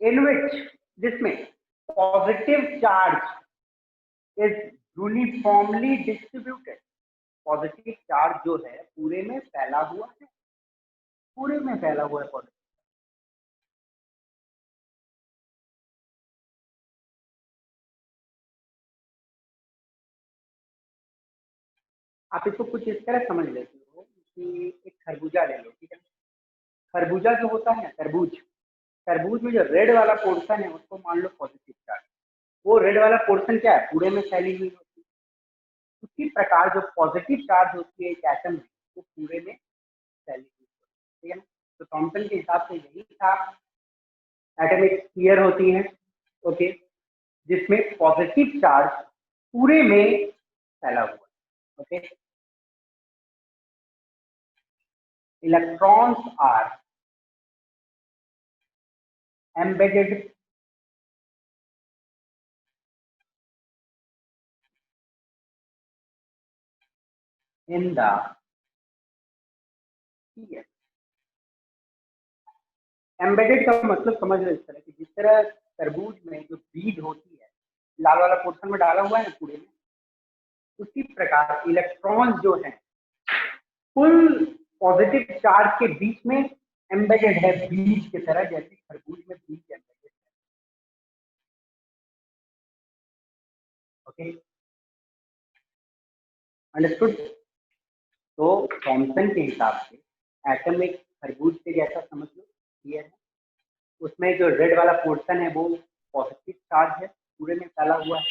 in which जिसमें positive charge is uniformly distributed. Positive charge जो है पूरे में फैला हुआ है, पूरे में फैला हुआ है पॉजिटिव। आप इसको कुछ इस तरह समझ लेते हो कि एक खरबूजा ले लो, ठीक है। खरबूजा जो होता है ना, तरबूज, तरबूज में जो रेड वाला पोर्शन है उसको मान लो पॉजिटिव चार्ज। वो रेड वाला पोर्शन क्या है, पूरे में फैली हुई होती है। उसी प्रकार जो पॉजिटिव चार्ज होती है एक एटम में वो पूरे में फैली हुई होती है, ठीक है ना। तो थॉमसन के हिसाब से यही था, एटम एक स्फीयर होती है, ओके, जिसमें पॉजिटिव चार्ज पूरे में फैला हुआ है, okay. Electrons are embedded in the sphere। Embedded का मतलब समझ लो इस तरह की, जिस तरह तरबूज में जो बीज होती है लाल वाला पोर्शन में डाला हुआ है ना पूरे में, उसी प्रकार इलेक्ट्रॉन जो है फुल पॉजिटिव चार्ज के बीच में एम्बेडेड है, बीज की तरह, जैसे खरबूज में बीज एम्बेडेड है, ओके, अंडरस्टूड। तो थॉमसन के हिसाब से एटम एक खरबूज के जैसा समझ लो, क्लियर है। उसमें जो रेड वाला पोर्शन है वो पॉजिटिव चार्ज है, पूरे में फैला हुआ है,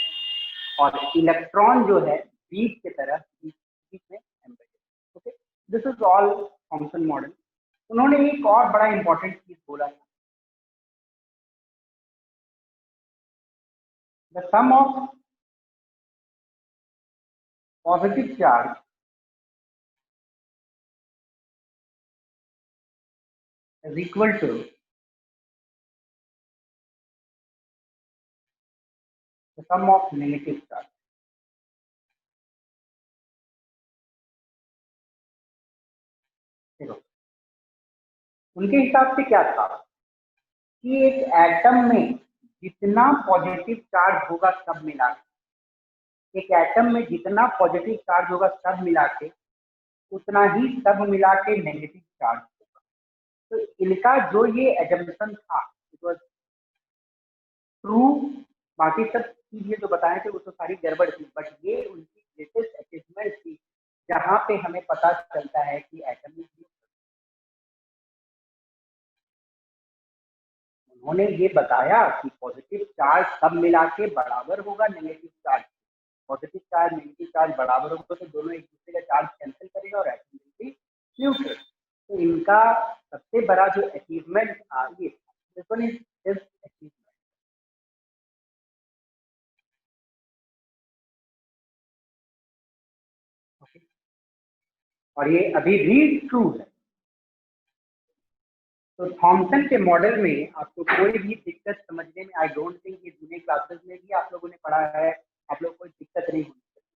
और इलेक्ट्रॉन जो है बीज की तरह बीच में embedded. Okay, this is all Thomson model. उन्होंने एक और बड़ा इंपॉर्टेंट चीज बोला था, the sum of positive charge is equal to the sum of negative charge. देखो उनके हिसाब से क्या था कि एक एटम में जितना पॉजिटिव चार्ज होगा सब मिला के, एक एटम में जितना पॉजिटिव चार्ज होगा सब मिला के उतना ही सब मिला के नेगेटिव चार्ज होगा। तो इनका जो ये एजम्पशन था इट वाज ट्रू। बाकी सब चीजें जो बताए थे वो तो सारी गड़बड़ थी, बट ये उनकी लेटेस्ट अचीवमेंट थी जहाँ पे हमें पता चलता है कि एटम उन्होंने ये बताया कि पॉजिटिव चार्ज सब मिला के बराबर होगा negative charge. Positive charge negative charge बराबर होगा तो दोनों एक दूसरे का चार्ज कैंसिल करेगा और एटम विल बी न्यूट्रल। तो इनका सबसे बड़ा जो अचीवमेंट था ये दिस वन इज अचीवमेंट। और ये अभी भी ट्रू है। तो थॉमसन के मॉडल में आपको कोई भी दिक्कत समझने में, आई डोंट थिंक ये जूनियर क्लासेस में भी आप लोगों ने पढ़ा है, आप लोग कोई दिक्कत नहीं होनी चाहिए।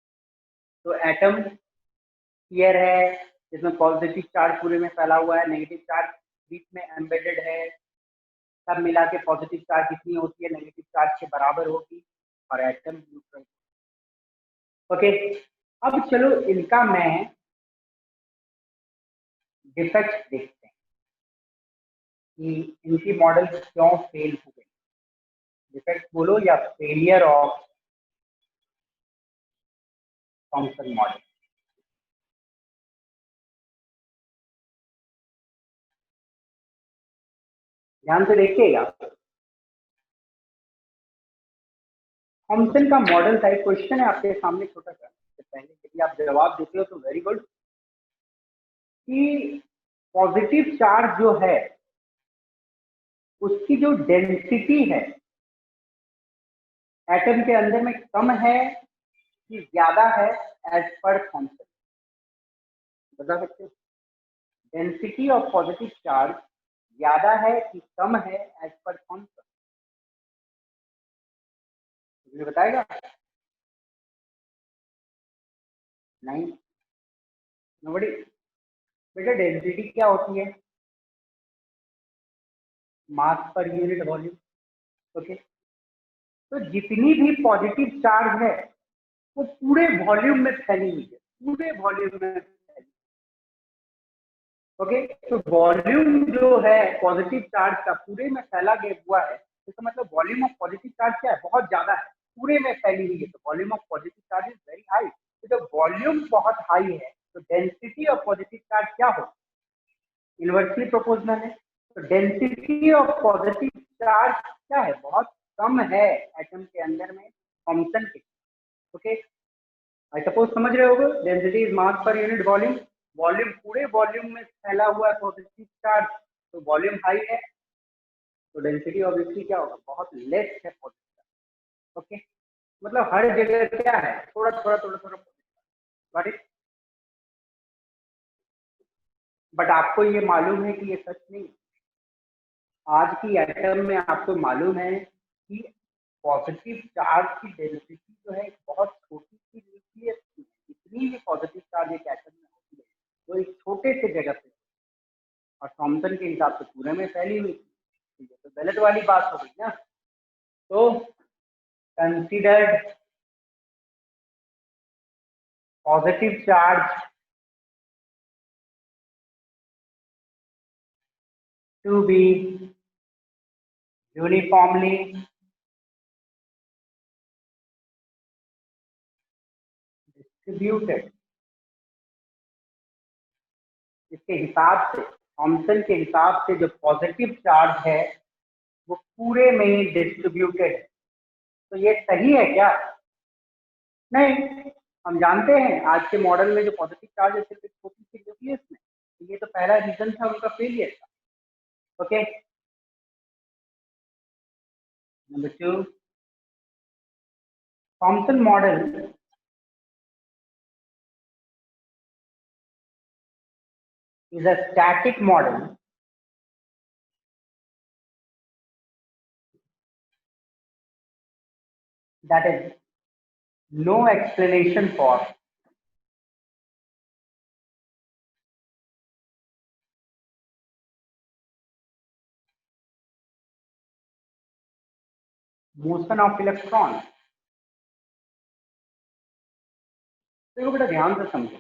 तो एटम क्लियर है, जिसमें पॉजिटिव चार्ज पूरे में फैला हुआ है, नेगेटिव चार्ज बीच में एम्बेडेड है, सब मिला के पॉजिटिव चार्ज कितनी होती है, नेगेटिव चार्ज के बराबर होगी और एटम न्यूट्रल। ओके, अब चलो इनका मैं डिफेक्ट देखते हैं कि इनकी मॉडल क्यों फेल हो गई। डिफेक्ट बोलो या फेलियर ऑफ थॉमसन मॉडल। ध्यान से देखिएगा, थॉमसन का मॉडल का एक क्वेश्चन है आपके सामने छोटा सा, तो पहले यदि आप जवाब देते हो तो वेरी गुड। कि पॉजिटिव चार्ज जो है उसकी जो डेंसिटी है एटम के अंदर में कम है कि ज्यादा है एज पर थॉमसन, बता सकते हो? डेंसिटी ऑफ पॉजिटिव चार्ज ज्यादा है कि कम है एज पर थॉमसन, मुझे बताएगा? नहीं, नोबडी। बेटा डेंसिटी क्या होती है? मास पर यूनिट वॉल्यूम। ओके, तो जितनी भी पॉजिटिव चार्ज है वो पूरे वॉल्यूम में फैली हुई है, पूरे वॉल्यूम में फैली। ओके, तो वॉल्यूम जो है पॉजिटिव चार्ज का पूरे में फैला गया हुआ है, तो मतलब वॉल्यूम ऑफ पॉजिटिव चार्ज क्या है? बहुत ज्यादा है, पूरे में फैली हुई है, तो volume of positive charge is very high. तो जब वॉल्यूम बहुत हाई है तो डेंसिटी ऑफ पॉजिटिव चार्ज क्या हो? इनवर्सली प्रोपोर्शनल है। तो डेंसिटी ऑफ पॉजिटिव चार्ज क्या है? बहुत कम है एटम के अंदर में थॉमसन के। ओके, आई सपोज समझ रहे होगे, density is mass per unit volume. Volume पूरे वॉल्यूम में फैला हुआ है पॉजिटिव चार्ज, तो वॉल्यूम हाई है तो डेंसिटी ऑब्वियसली क्या होगा? बहुत लेस है पॉजिटिव चार्ज। ओके, मतलब हर जगह क्या है? थोड़ा थोड़ा थोड़ा थोड़ा पॉजिटिव। बट आपको ये मालूम है कि ये सच नहीं है। आज की एटम में आपको मालूम है कि पॉजिटिव चार्ज की डेंसिटी जो है बहुत छोटी सी न्यूक्लियस की है। जितनी भी पॉजिटिव चार्ज एक एटम में होती है वो एक छोटे से जगह पे, और थॉमसन के हिसाब से पूरे में फैली हुई थी। तो गलत वाली बात हो गई ना। तो considered positive charge to be uniformly distributed. इसके हिसाब से, थॉमसन के हिसाब से जो पॉजिटिव चार्ज है वो पूरे में ही डिस्ट्रीब्यूटेड है। तो ये सही है क्या? नहीं, हम जानते हैं आज के मॉडल में जो पॉजिटिव चार्ज है सिर्फ एक छोटी सी न्यूक्लियस में। तो ये तो पहला रीजन था उनका फेलियर का। Okay, number 2, Thompson model is a static model that is no explanation for motion of electron। देखो बेटा ध्यान से समझो,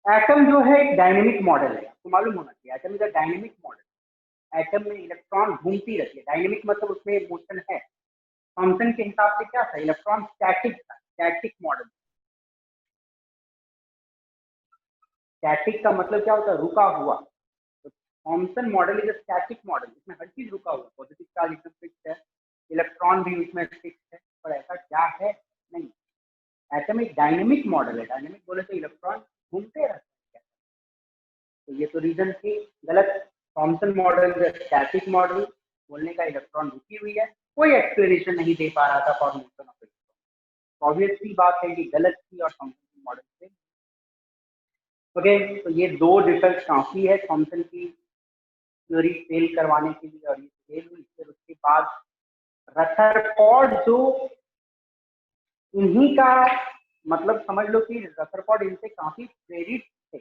एटम जो है एक डायनेमिक मॉडल है, आपको मालूम होना चाहिए atom is a dynamic model. Atom में इलेक्ट्रॉन घूमती रहती है, डायनेमिक मतलब उसमें मोशन है। थॉमसन के हिसाब से क्या था? इलेक्ट्रॉन स्टैटिक था, स्टैटिक मॉडल। स्टैटिक का मतलब क्या होता है? रुका हुआ। तो Thompson model is a static model, इसमें हर चीज रुका हुआ, पॉजिटिव चार्ज एकदम फिक्स है, इलेक्ट्रॉन भी उसमें फिक्स है, पर ऐसा क्या है नहीं, एटम एक डायनेमिक मॉडल है, डायनेमिक बोले तो इलेक्ट्रॉन घूमते रहते हैं। तो ये तो रीजन थी गलत, थॉमसन मॉडल स्टैटिक मॉडल, बोलने का इलेक्ट्रॉन रुकी हुई है, कोई एक्सप्लेनेशन नहीं दे पा रहा था for motion of electron. Obviously बात है कि गलत थी और थॉमसन मॉडल से। ओके, तो ये दो डिफेक्ट काफी है थॉमसन की थ्योरी फेल करवाने के लिए, और ये फेल हुई। फिर उसके बाद रदरफोर्ड, जो इन्हीं का मतलब समझ लो कि रदरफोर्ड इनसे काफी प्रेरित थे।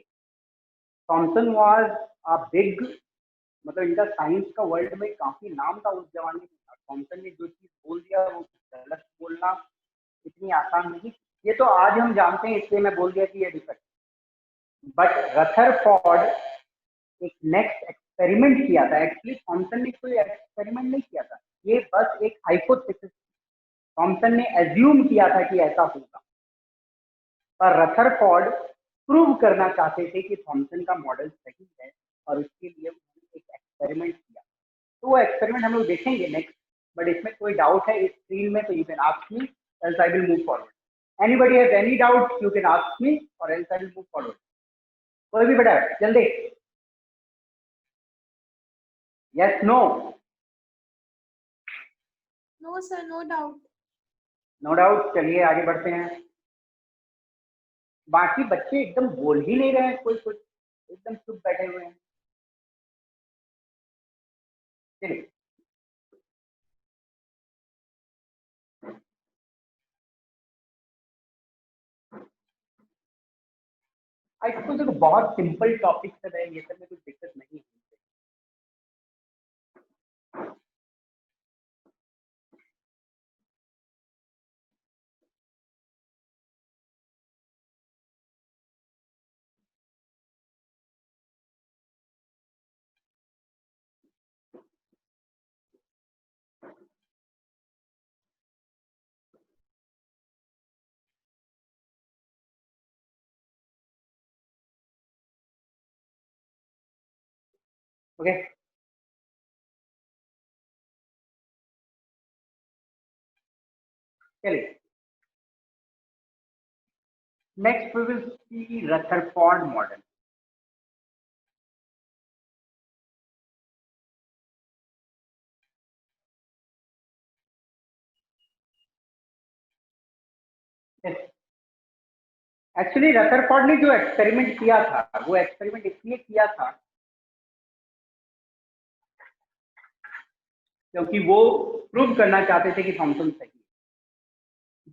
थॉमसन वाज अ बिग, मतलब इनका साइंस का वर्ल्ड में काफी नाम था उस जमाने में। थॉमसन ने जो चीज बोल दिया वो गलत बोलना इतनी आसान नहीं, ये तो आज हम जानते हैं, इसलिए मैं बोल दिया कि ये डिफेक्ट। बट रदरफोर्ड एक नेक्स्ट एक्सपेरिमेंट किया था। एक्चुअली थॉमसन ने कोई एक्सपेरिमेंट नहीं किया था, ये बस एक हाइपोथेसिस, थॉमसन ने एज्यूम किया था कि ऐसा होगा, पर रदरफोर्ड प्रूव करना चाहते थे कि थॉमसन का मॉडल सही है, और उसके लिए उन्होंने एक एक्सपेरिमेंट किया। तो वो एक्सपेरिमेंट हम लोग देखेंगे नेक्स्ट, बट इसमें कोई डाउट है इस स्क्रीन में तो you can ask me, else I will move forward. Anybody has any doubt you can ask me, और else I will move forward. कोई भी बेटा जल्दी, yes no? No sir, no doubt. No doubt, चलिए आगे बढ़ते हैं। बाकी बच्चे एकदम बोल ही नहीं रहे हैं, कोई कुछ एकदम चुप बैठे हुए हैं। चलिए, आई सपोज देखो बहुत सिंपल टॉपिक सब है, ये सब में कुछ दिक्कत नहीं है। ओके, चलिए next we will see Rutherford model. Actually Rutherford ने जो एक्सपेरिमेंट किया था, वो एक्सपेरिमेंट इसलिए किया था क्योंकि वो प्रूव करना चाहते थे कि थॉमसन सही है,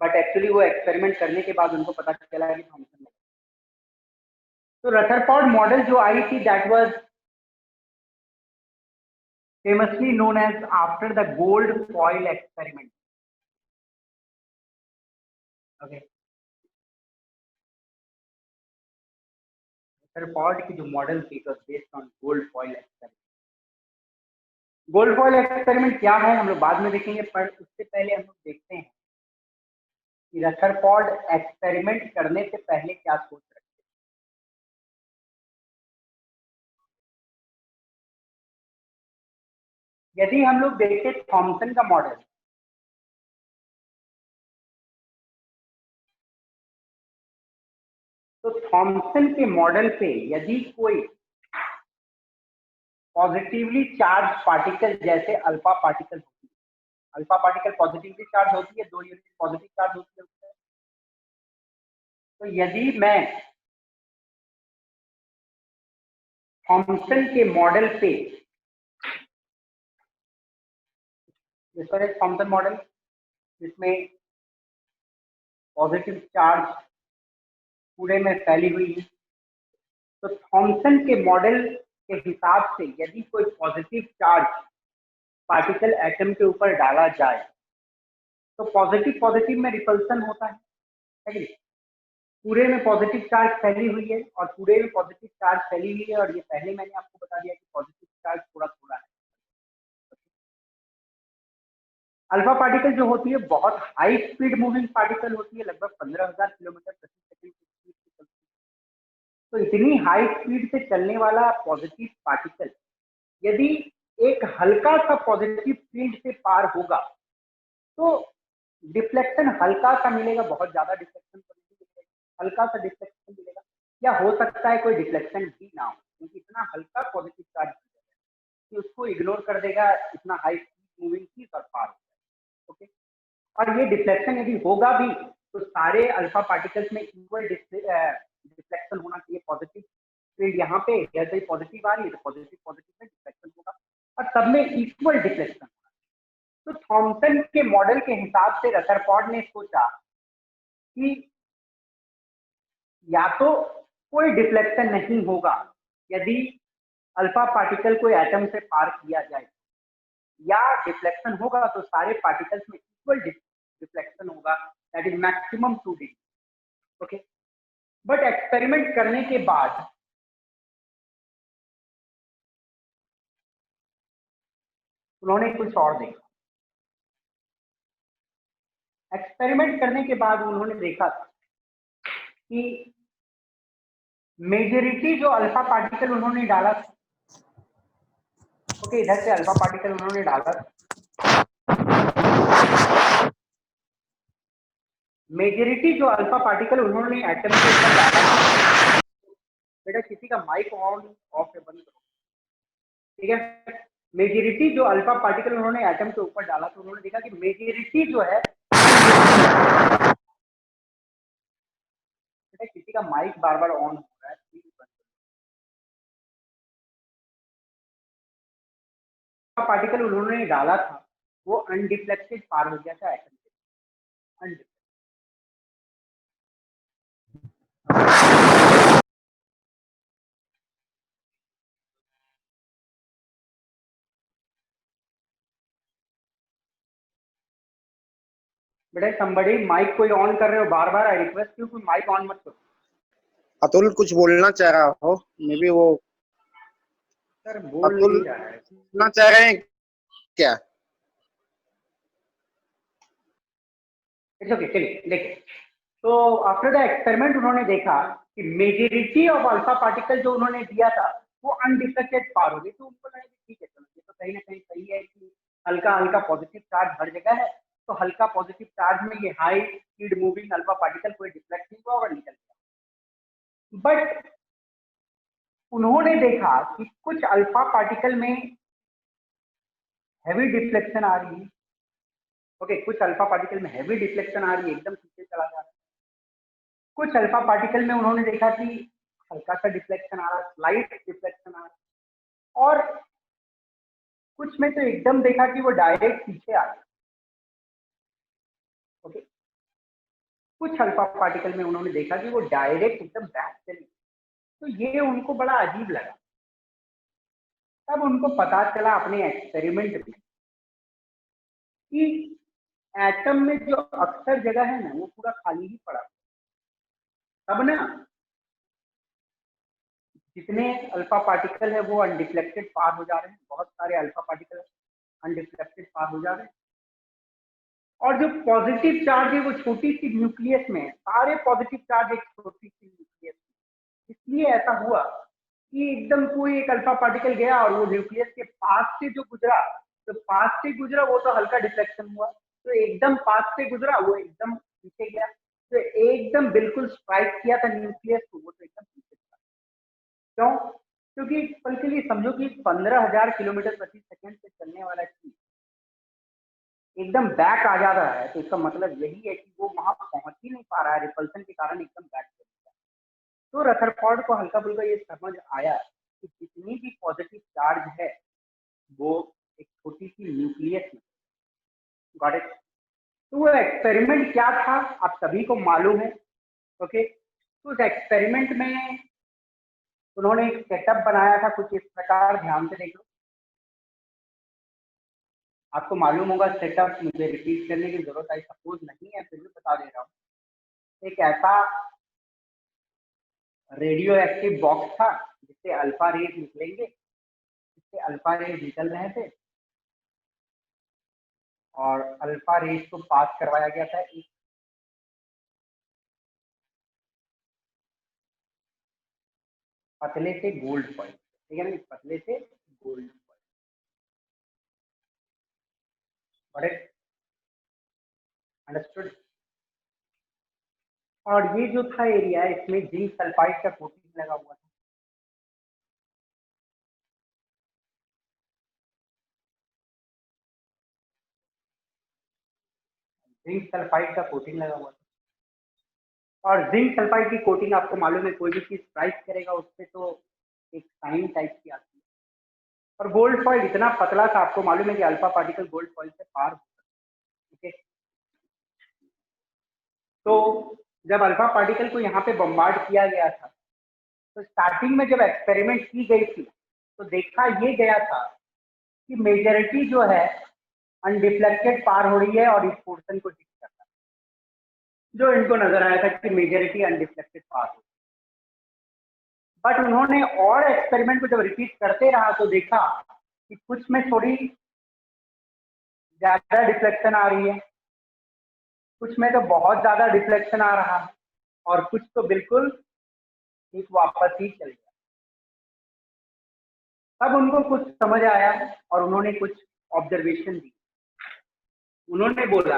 बट एक्चुअली वो एक्सपेरिमेंट करने के बाद उनको पता चला कि थॉमसन नहीं। तो रदरफोर्ड मॉडल जो आई थी, that was famously known as after the gold foil experiment. Okay, Rutherford की जो मॉडल थी तो based on gold foil experiment. Gold foil experiment क्या है हम लोग बाद में देखेंगे, पर उससे पहले हम लोग देखते हैं कि रदरफोर्ड एक्सपेरिमेंट करने से पहले क्या सोच रहे थे। यदि हम लोग देखें थॉमसन का मॉडल, तो थॉमसन के मॉडल पे यदि कोई पॉजिटिवली चार्ज पार्टिकल जैसे अल्फा पार्टिकल होती है, अल्फा पार्टिकल पॉजिटिवली चार्ज होती है, 2 यूनिट पॉजिटिव चार्ज होती है उसमें, तो यदि मैं थॉमसन के मॉडल पे, जिसका है थॉमसन मॉडल जिसमें पॉजिटिव चार्ज पूरे में फैली हुई है, तो थॉमसन के मॉडल के हिसाब से यदि कोई पॉजिटिव चार्ज पार्टिकल एटम के ऊपर डाला जाए तो पॉजिटिव पॉजिटिव में रिपल्सन होता है कि नहीं? पूरे में पॉजिटिव चार्ज फैली हुई है, और पूरे में पॉजिटिव चार्ज फैली हुई है, और ये पहले मैंने आपको बता दिया कि पॉजिटिव चार्ज थोड़ा थोड़ा है। अल्फा पार्टिकल जो होती है बहुत हाई स्पीड मूविंग पार्टिकल होती है, लगभग 15,000 किलोमीटर प्रति सेकंड की स्पीड से चलती है। तो इतनी हाई स्पीड से चलने वाला पॉजिटिव पार्टिकल यदि एक हल्का सा पॉजिटिव फील्ड से पार होगा तो डिफ्लेक्शन हल्का सा मिलेगा, बहुत ज्यादा डिफ्लेक्शन तो नहीं मिलेगा, हल्का सा डिफ्लेक्शन मिलेगा, या हो सकता है कोई डिफ्लेक्शन भी ना हो, क्योंकि इतना हल्का पॉजिटिव चार्ज कि उसको इग्नोर कर देगा इतना हाई स्पीड मूविंग चीज और पार हो जाएगा। ओके, और ये डिफ्लेक्शन यदि होगा भी तो सारे अल्फा पार्टिकल्स में इक्वल डिफ्लेक्शन होना चाहिए। पॉजिटिव फील्ड यहाँ पे जैसे पॉजिटिव आ रही है तो पॉजिटिव पॉजिटिव में डिफ्लेक्शन होगा और सब में इक्वल डिफ्लेक्शन होगा। तो थॉमसन के मॉडल के हिसाब से रदरफोर्ड ने सोचा कि या तो कोई डिफ्लेक्शन नहीं होगा यदि अल्फा पार्टिकल को एटम से पार किया जाए, या डिफ्लेक्शन होगा तो सारे पार्टिकल्स में इक्वल डिफ्लेक्शन होगा, that is maximum 2 degree. Okay, but experiment करने के बाद उन्होंने कुछ और देखा। एक्सपेरिमेंट करने के बाद उन्होंने देखा कि मेजॉरिटी जो अल्फा पार्टिकल उन्होंने डाला था, ओके, इधर से अल्फा पार्टिकल उन्होंने डाला था, मेजॉरिटी जो अल्फा पार्टिकल उन्होंने एटम के ऊपर डाला, बेटा किसी का माइक ऑन ऑफ है, बंद करो, ठीक है। मेजॉरिटी जो अल्फा पार्टिकल उन्होंने एटम के ऊपर डाला तो उन्होंने देखा कि मेजॉरिटी जो है, बेटा किसी का माइक बार बार ऑन हो रहा है, प्लीज बंद करो। पार्टिकल उन्होंने डाला था वो अनडिफ्लेक्टेड पार हो गया था एटम से, बेटा somebody माइक कोई ऑन कर रहे हो बार बार, आई रिक्वेस्ट यू, कोई माइक ऑन मत करो। अतुल कुछ बोलना चाह रहा हो, मे बी वो सर बोल अतुल नहीं रहा है, बोलना चाह रहे हैं क्या? इट्स ओके, चलिए देखिए। तो आफ्टर द एक्सपेरिमेंट उन्होंने देखा कि मेजॉरिटी ऑफ अल्फा पार्टिकल जो उन्होंने दिया था वो अनडिफ्लेक्टेड पार हो गई, तो उनको लगा कि ठीक है, चलो ये तो कहीं ना कहीं सही है कि हल्का हल्का पॉजिटिव चार्ज हर जगह है, तो हल्का पॉजिटिव चार्ज में ये high speed moving alpha particle कोई डिफ्लेक्ट नहीं हुआ और निकल गया। बट उन्होंने देखा कि कुछ अल्फा पार्टिकल में हैवी डिफ्लेक्शन आ रही है। ओके, कुछ अल्फा पार्टिकल में हैवी डिफ्लेक्शन आ रही है, एकदम पीछे चला जा रहा है। कुछ अल्फा पार्टिकल में उन्होंने देखा कि हल्का सा डिफ्लेक्शन आ रहा है, स्लाइट डिफ्लेक्शन आ रहा है, और कुछ में तो एकदम देखा कि वो डायरेक्ट पीछे आ रहा है। ओके, कुछ अल्फा पार्टिकल में उन्होंने देखा कि वो डायरेक्ट एकदम बैक चली, तो ये उनको बड़ा अजीब लगा। तब उनको पता चला अपने एक्सपेरिमेंट में कि एटम में जो अक्सर जगह है ना वो पूरा खाली ही पड़ा, तब ना जितने अल्फा पार्टिकल है वो अनडिफ्लेक्टेड पार हो जा रहे हैं, बहुत सारे अल्फा पार्टिकल अनडिफ्लेक्टेड पार हो जा रहे हैं, और जो पॉजिटिव चार्ज है वो छोटी सी न्यूक्लियस में है, सारे पॉजिटिव चार्ज एक छोटी सी न्यूक्लियस में। इसलिए ऐसा हुआ कि एकदम कोई एक अल्फा पार्टिकल गया और वो न्यूक्लियस के पास से जो गुजरा, तो पास से गुजरा वो तो हल्का डिफ्लेक्शन हुआ, तो एकदम पास से गुजरा वो एकदम पीछे गया, तो एकदम बिल्कुल स्ट्राइक किया था न्यूक्लियस को, वो तो एकदम पीछे था। क्यों? क्योंकि पल के लिए समझो कि 15,000 किलोमीटर प्रति सेकंड से चलने वाला चीज एकदम बैक आ जा रहा है, तो इसका मतलब यही है कि वो वहां पहुंच ही नहीं पा रहा है, रिपल्सन के कारण एकदम बैक चल रहा है। तो रदरफोर्ड को हल्का फुल्का ये समझ आया कि जितनी भी पॉजिटिव चार्ज है वो एक छोटी सी न्यूक्लियस में। Got it? तो वो एक्सपेरिमेंट क्या था आप सभी को मालूम है। ओके, तो उस एक्सपेरिमेंट में उन्होंने एक सेटअप बनाया था कुछ इस प्रकार, ध्यान से देख लो, आपको मालूम होगा सेटअप, मुझे रिपीट करने की जरूरत आई सपोज नहीं है, फिर भी बता दे रहा हूँ। एक ऐसा रेडियो एक्टिव बॉक्स था जिससे अल्फा रेज निकलेंगे, जिससे अल्फा रेज निकल रहे थे, और अल्फा रेज को पास करवाया गया था एक पतले से गोल्ड फॉइल, ठीक है ना, पतले से गोल्ड फॉइल। Correct, understood. और ये जो था एरिया, इसमें जिंक सल्फाइड का कोटिंग लगा हुआ था। जिंक सल्फाइड का कोटिंग लगा हुआ था। और जिंक सल्फाइड की कोटिंग आपको मालूम है, कोई भी चीज प्राइस करेगा उससे तो एक साइन टाइप की आती है। और गोल्ड फॉइल इतना पतला था, आपको मालूम है कि अल्फा पार्टिकल गोल्ड फॉइल से पार होता है। ठीक है, तो जब अल्फा पार्टिकल को यहाँ पे बम्बार्ड किया गया था, तो स्टार्टिंग में जब एक्सपेरिमेंट की गई थी तो देखा ये गया था कि मेजॉरिटी जो है अनडिफ्लेक्टेड पार हो रही है और इस पोर्शन को टिक करता है। जो इनको नजर आया था कि मेजॉरिटी अनडिफ्लेक्टेड पार हो, बट उन्होंने और एक्सपेरिमेंट को जब रिपीट करते रहा तो देखा कि कुछ में थोड़ी ज्यादा डिफ्लेक्शन आ रही है, कुछ में तो बहुत ज्यादा डिफ्लेक्शन आ रहा है, और कुछ तो बिल्कुल ठीक वापस ही चल गया। तब उनको कुछ समझ आया और उन्होंने कुछ ऑब्जर्वेशन दी। उन्होंने बोला,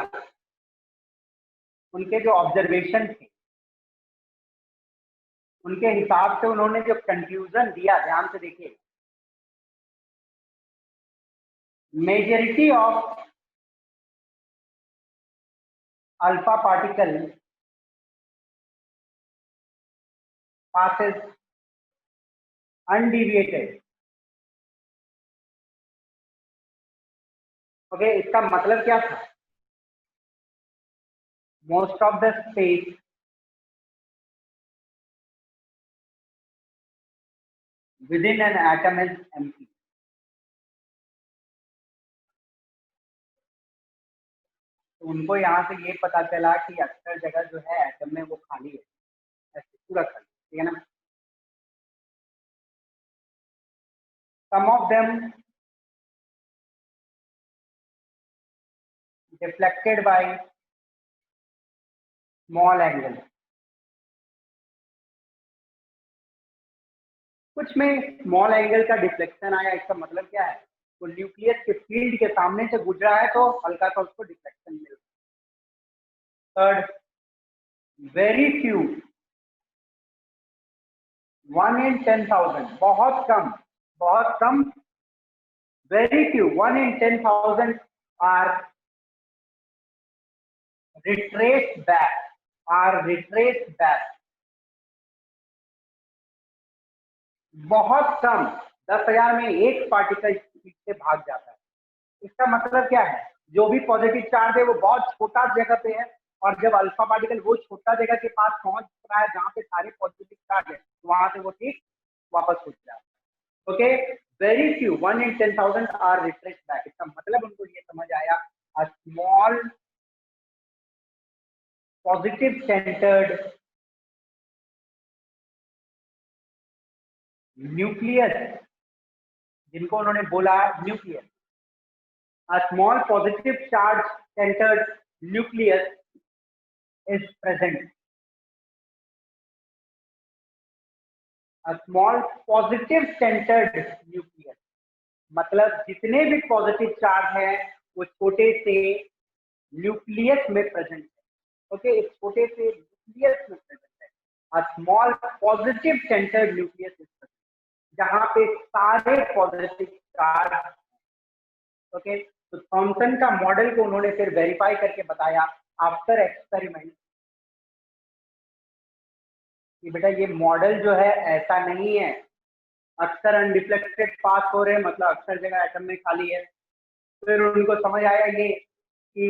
उनके जो ऑब्जर्वेशन थे उनके हिसाब से उन्होंने जो कंक्लूजन दिया, ध्यान से देखिए, majority of alpha particle passes undeviated। Okay, इसका मतलब क्या था? Most of the space within an atom is empty। तो उनको यहाँ से ये पता चला कि अक्सर जगह जो है एटम में वो खाली है, ऐसे पूरा खाली, ठीक है ना। Some of them deflected by small angle, कुछ में स्मॉल एंगल का डिफ्लेक्शन आया। इसका मतलब क्या है? वो न्यूक्लियस के फील्ड के सामने से गुजरा है तो हल्का सा उसको डिफ्लेक्शन मिल रहा है। थर्ड, वेरी फ्यू, 1 in 10,000, बहुत कम, very few, 1 in 10,000 are retraced back, बहुत कम, 10,000 में एक पार्टिकल से भाग जाता है। इसका मतलब क्या है? जो भी पॉजिटिव चार्ज है वो बहुत छोटा जगह पे है, और जब अल्फा पार्टिकल वो छोटा जगह के पास पहुंच रहा है जहां पे सारे पॉजिटिव चार्ज है, तो वहां से वो ठीक वापस हो जाता है। Okay, very few, 1 in 10,000 are retraced back. इसका मतलब उनको ये समझ आया, a small positive centred nucleus, जिनको उन्होंने बोला nucleus, a small positive charge centered nucleus is present। a small positive centered nucleus मतलब जितने भी पॉजिटिव चार्ज हैं वो छोटे से न्यूक्लियस में प्रेजेंट है। ओके, एक छोटे से न्यूक्लियस में प्रेजेंट है। a small positive centered nucleus is present, जहां पे सारे पॉजिटिव चार्ज। ओके, तो थॉमसन का मॉडल को उन्होंने फिर वेरीफाई करके बताया आफ्टर एक्सपेरिमेंट कि बेटा ये मॉडल जो है ऐसा नहीं है, अक्सर अनडिफ्लेक्टेड पास हो रहे हैं मतलब अक्सर जगह एटम में खाली है। फिर उनको समझ आया ये कि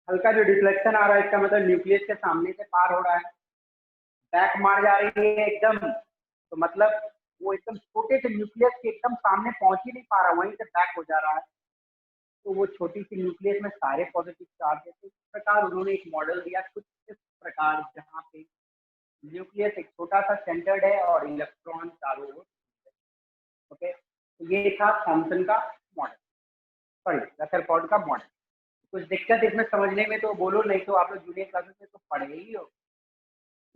हल्का जो डिफ्लेक्शन आ रहा है इसका मतलब न्यूक्लियस के सामने से पार हो रहा है, बैक मार जा रही है एकदम, तो मतलब वो एकदम छोटे से न्यूक्लियस के एकदम सामने पहुंच ही नहीं पा रहा, वहीं से बैक हो जा रहा है। तो वो छोटी सी न्यूक्लियस में सारे पॉजिटिव चार्ज है। इस प्रकार उन्होंने एक मॉडल दिया कुछ इस प्रकार, जहाँ पे न्यूक्लियस एक छोटा सा सेंटर्ड है और इलेक्ट्रॉन चारों ओर। ओके, तो ये था थॉमसन का मॉडल, सॉरी रदरफोर्ड का मॉडल। कुछ दिक्कत इसमें समझने में तो बोलो, नहीं तो आप लोग जूनियर क्लासेस में तो पढ़े ही हो।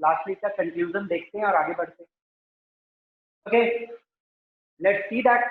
लास्ट वीक का कंक्लूजन देखते हैं और आगे बढ़ते हैं। ओके, लेट्स सी दैट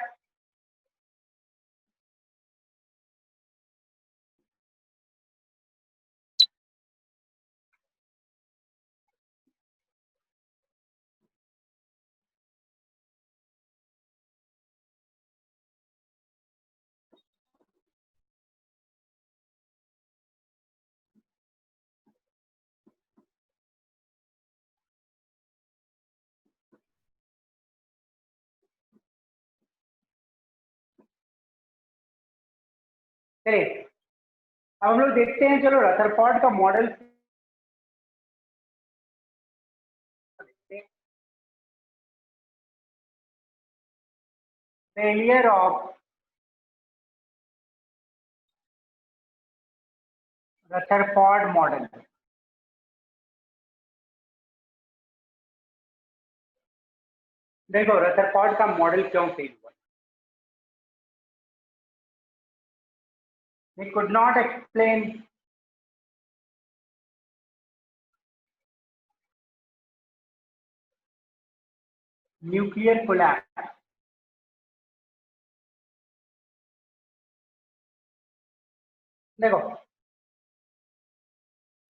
चलिए अब हम लोग देखते हैं, चलो रदरफोर्ड का model failure of Rutherford model. देखो रदरफोर्ड का मॉडल क्यों फेल हुआ। He could not explain nuclear collapse। देखो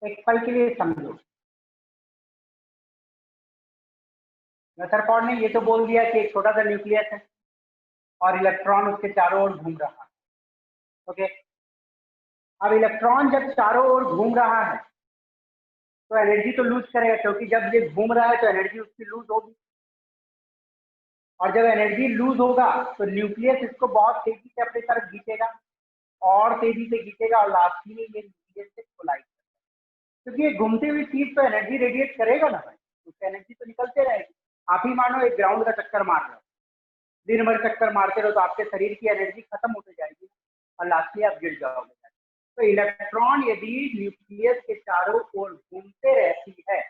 एक पल के लिए समझो, रदरफोर्ड ने ये तो बोल दिया कि एक छोटा सा न्यूक्लियस है और इलेक्ट्रॉन उसके चारों ओर घूम रहा है। ओके, अब इलेक्ट्रॉन जब चारों ओर घूम रहा है तो एनर्जी तो लूज करेगा, क्योंकि जब ये घूम रहा है तो एनर्जी उसकी लूज होगी, और जब एनर्जी लूज होगा तो न्यूक्लियस इसको बहुत तेजी से अपनी तरफ खींचेगा और तेजी से खींचेगा और लास्टली में ये न्यूक्लियस से कोलाइड करेगा, क्योंकि ये घूमती हुई चीज तो एनर्जी रेडिएट करेगा ना भाई, उसकी एनर्जी तो निकलते रहेगी। आप ही मानो एक ग्राउंड का चक्कर मार रहे हो, दिन भर चक्कर मारते रहो तो आपके शरीर की एनर्जी खत्म होती जाएगी और लास्टली आप गिर जाओगे। तो इलेक्ट्रॉन यदि न्यूक्लियस के चारों ओर घूमते रहती है,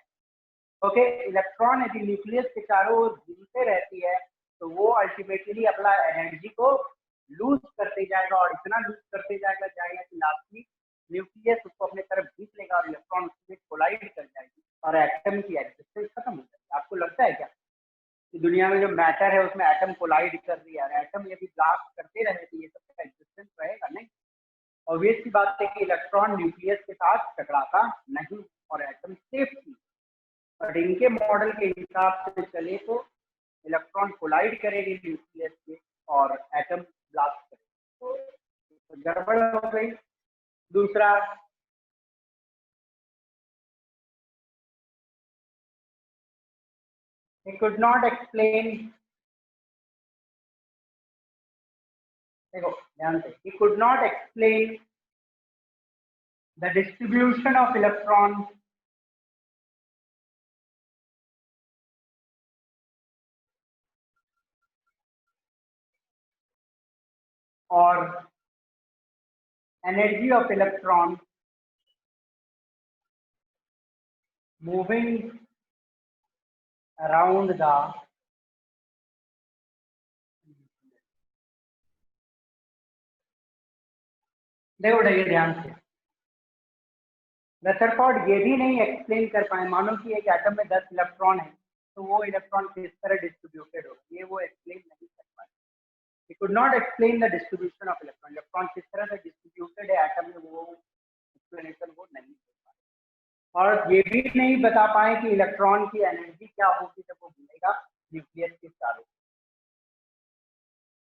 ओके, इलेक्ट्रॉन यदि न्यूक्लियस के चारों ओर घूमते रहती है तो वो अल्टीमेटली अपना एनर्जी को लूज करते जाएगा और इतना लूज करते जाएगा कि लास्टली न्यूक्लियस उसको अपने तरफ खींच लेगा और इलेक्ट्रॉन उसमें कोलाइड कर जाएगी और एटम की एग्जिस्टेंस खत्म हो जाएगी। आपको लगता है क्या कि दुनिया में जो मैटर है उसमें एटम कोलाइड कर रही है, एटम यदि ब्लास्ट करते रहे तो ये सबका एग्जिस्टेंस रहेगा नहीं। ऑब्वियस सी बात है कि इलेक्ट्रॉन न्यूक्लियस के साथ टकराता नहीं और एटम सेफ थी, बट इनके मॉडल के हिसाब से चले तो इलेक्ट्रॉन कोलाइड करेगी न्यूक्लियस से और एटम ब्लास्ट करेगी, तो गड़बड़ हो गई। दूसरा, he could not explain, देखो ध्यान से, he could not explain the distribution of electrons or energy of electrons moving around the देखो ये ध्यान से, रदरफोर्ड ये भी नहीं एक्सप्लेन कर पाए, मानो कि एक एटम में 10 इलेक्ट्रॉन है तो वो इलेक्ट्रॉन किस तरह डिस्ट्रीब्यूटेड हो, ये वो एक्सप्लेन नहीं कर पाए। He could not explain the distribution of electron, electron किस तरह से डिस्ट्रीब्यूटेड है एटम में, वो एक्सप्लेनेशन वो नहीं कर पाए। और ये भी नहीं बता पाए कि इलेक्ट्रॉन की एनर्जी क्या होगी जब वो घूमेगा न्यूक्लियस के चारों।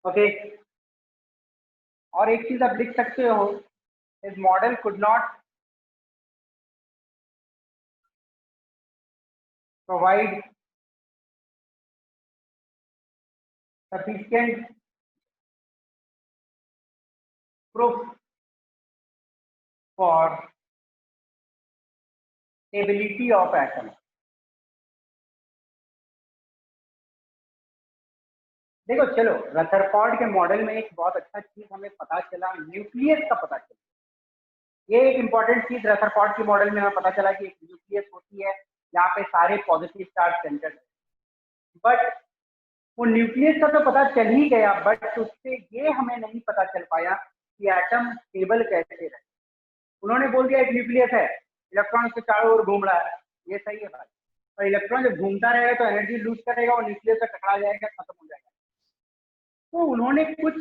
ओके, और एक चीज आप लिख सकते हो, his model could not provide sufficient proof for stability of atom। देखो चलो रदरफोर्ड के मॉडल में एक बहुत अच्छा चीज हमें पता चला, न्यूक्लियस का पता चला। ये एक इंपॉर्टेंट चीज रदरफोर्ड के मॉडल में हमें पता चला कि एक न्यूक्लियस होती है यहाँ पे सारे पॉजिटिव चार्ज सेंटर है, बट वो न्यूक्लियस का तो पता चल ही गया, बट उससे ये हमें नहीं पता चल पाया कि एटम स्टेबल कैसे रहे। उन्होंने बोल दिया एक न्यूक्लियस है, इलेक्ट्रॉन उसके चारों ओर घूम रहा है, ये सही है बात, और इलेक्ट्रॉन जब घूमता रहेगा तो एनर्जी लूज करेगा और न्यूक्लियस से टकरा जाएगा, खत्म हो जाएगा। तो उन्होंने कुछ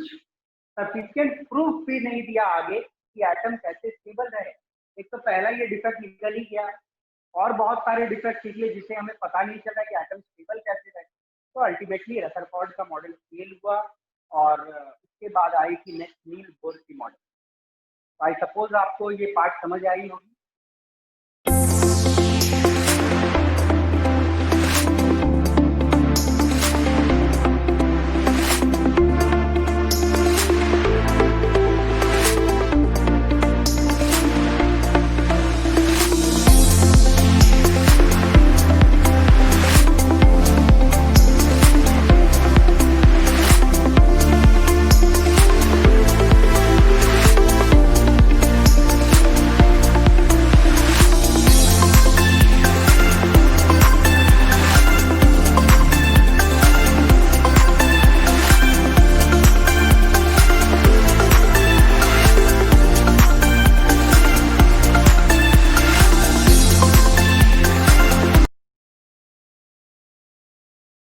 सफिशिएंट प्रूफ भी नहीं दिया आगे कि एटम कैसे स्टेबल रहे। एक तो पहला ये डिफेक्ट निकल ही गया और बहुत सारे डिफेक्ट निकले जिसे हमें पता नहीं चला कि एटम स्टेबल कैसे रहे। तो अल्टीमेटली रदरफोर्ड का मॉडल फेल हुआ और उसके बाद आई थी नेक्स्ट नील बोर की मॉडल। आई सपोज आपको ये पार्ट समझ आई होगी।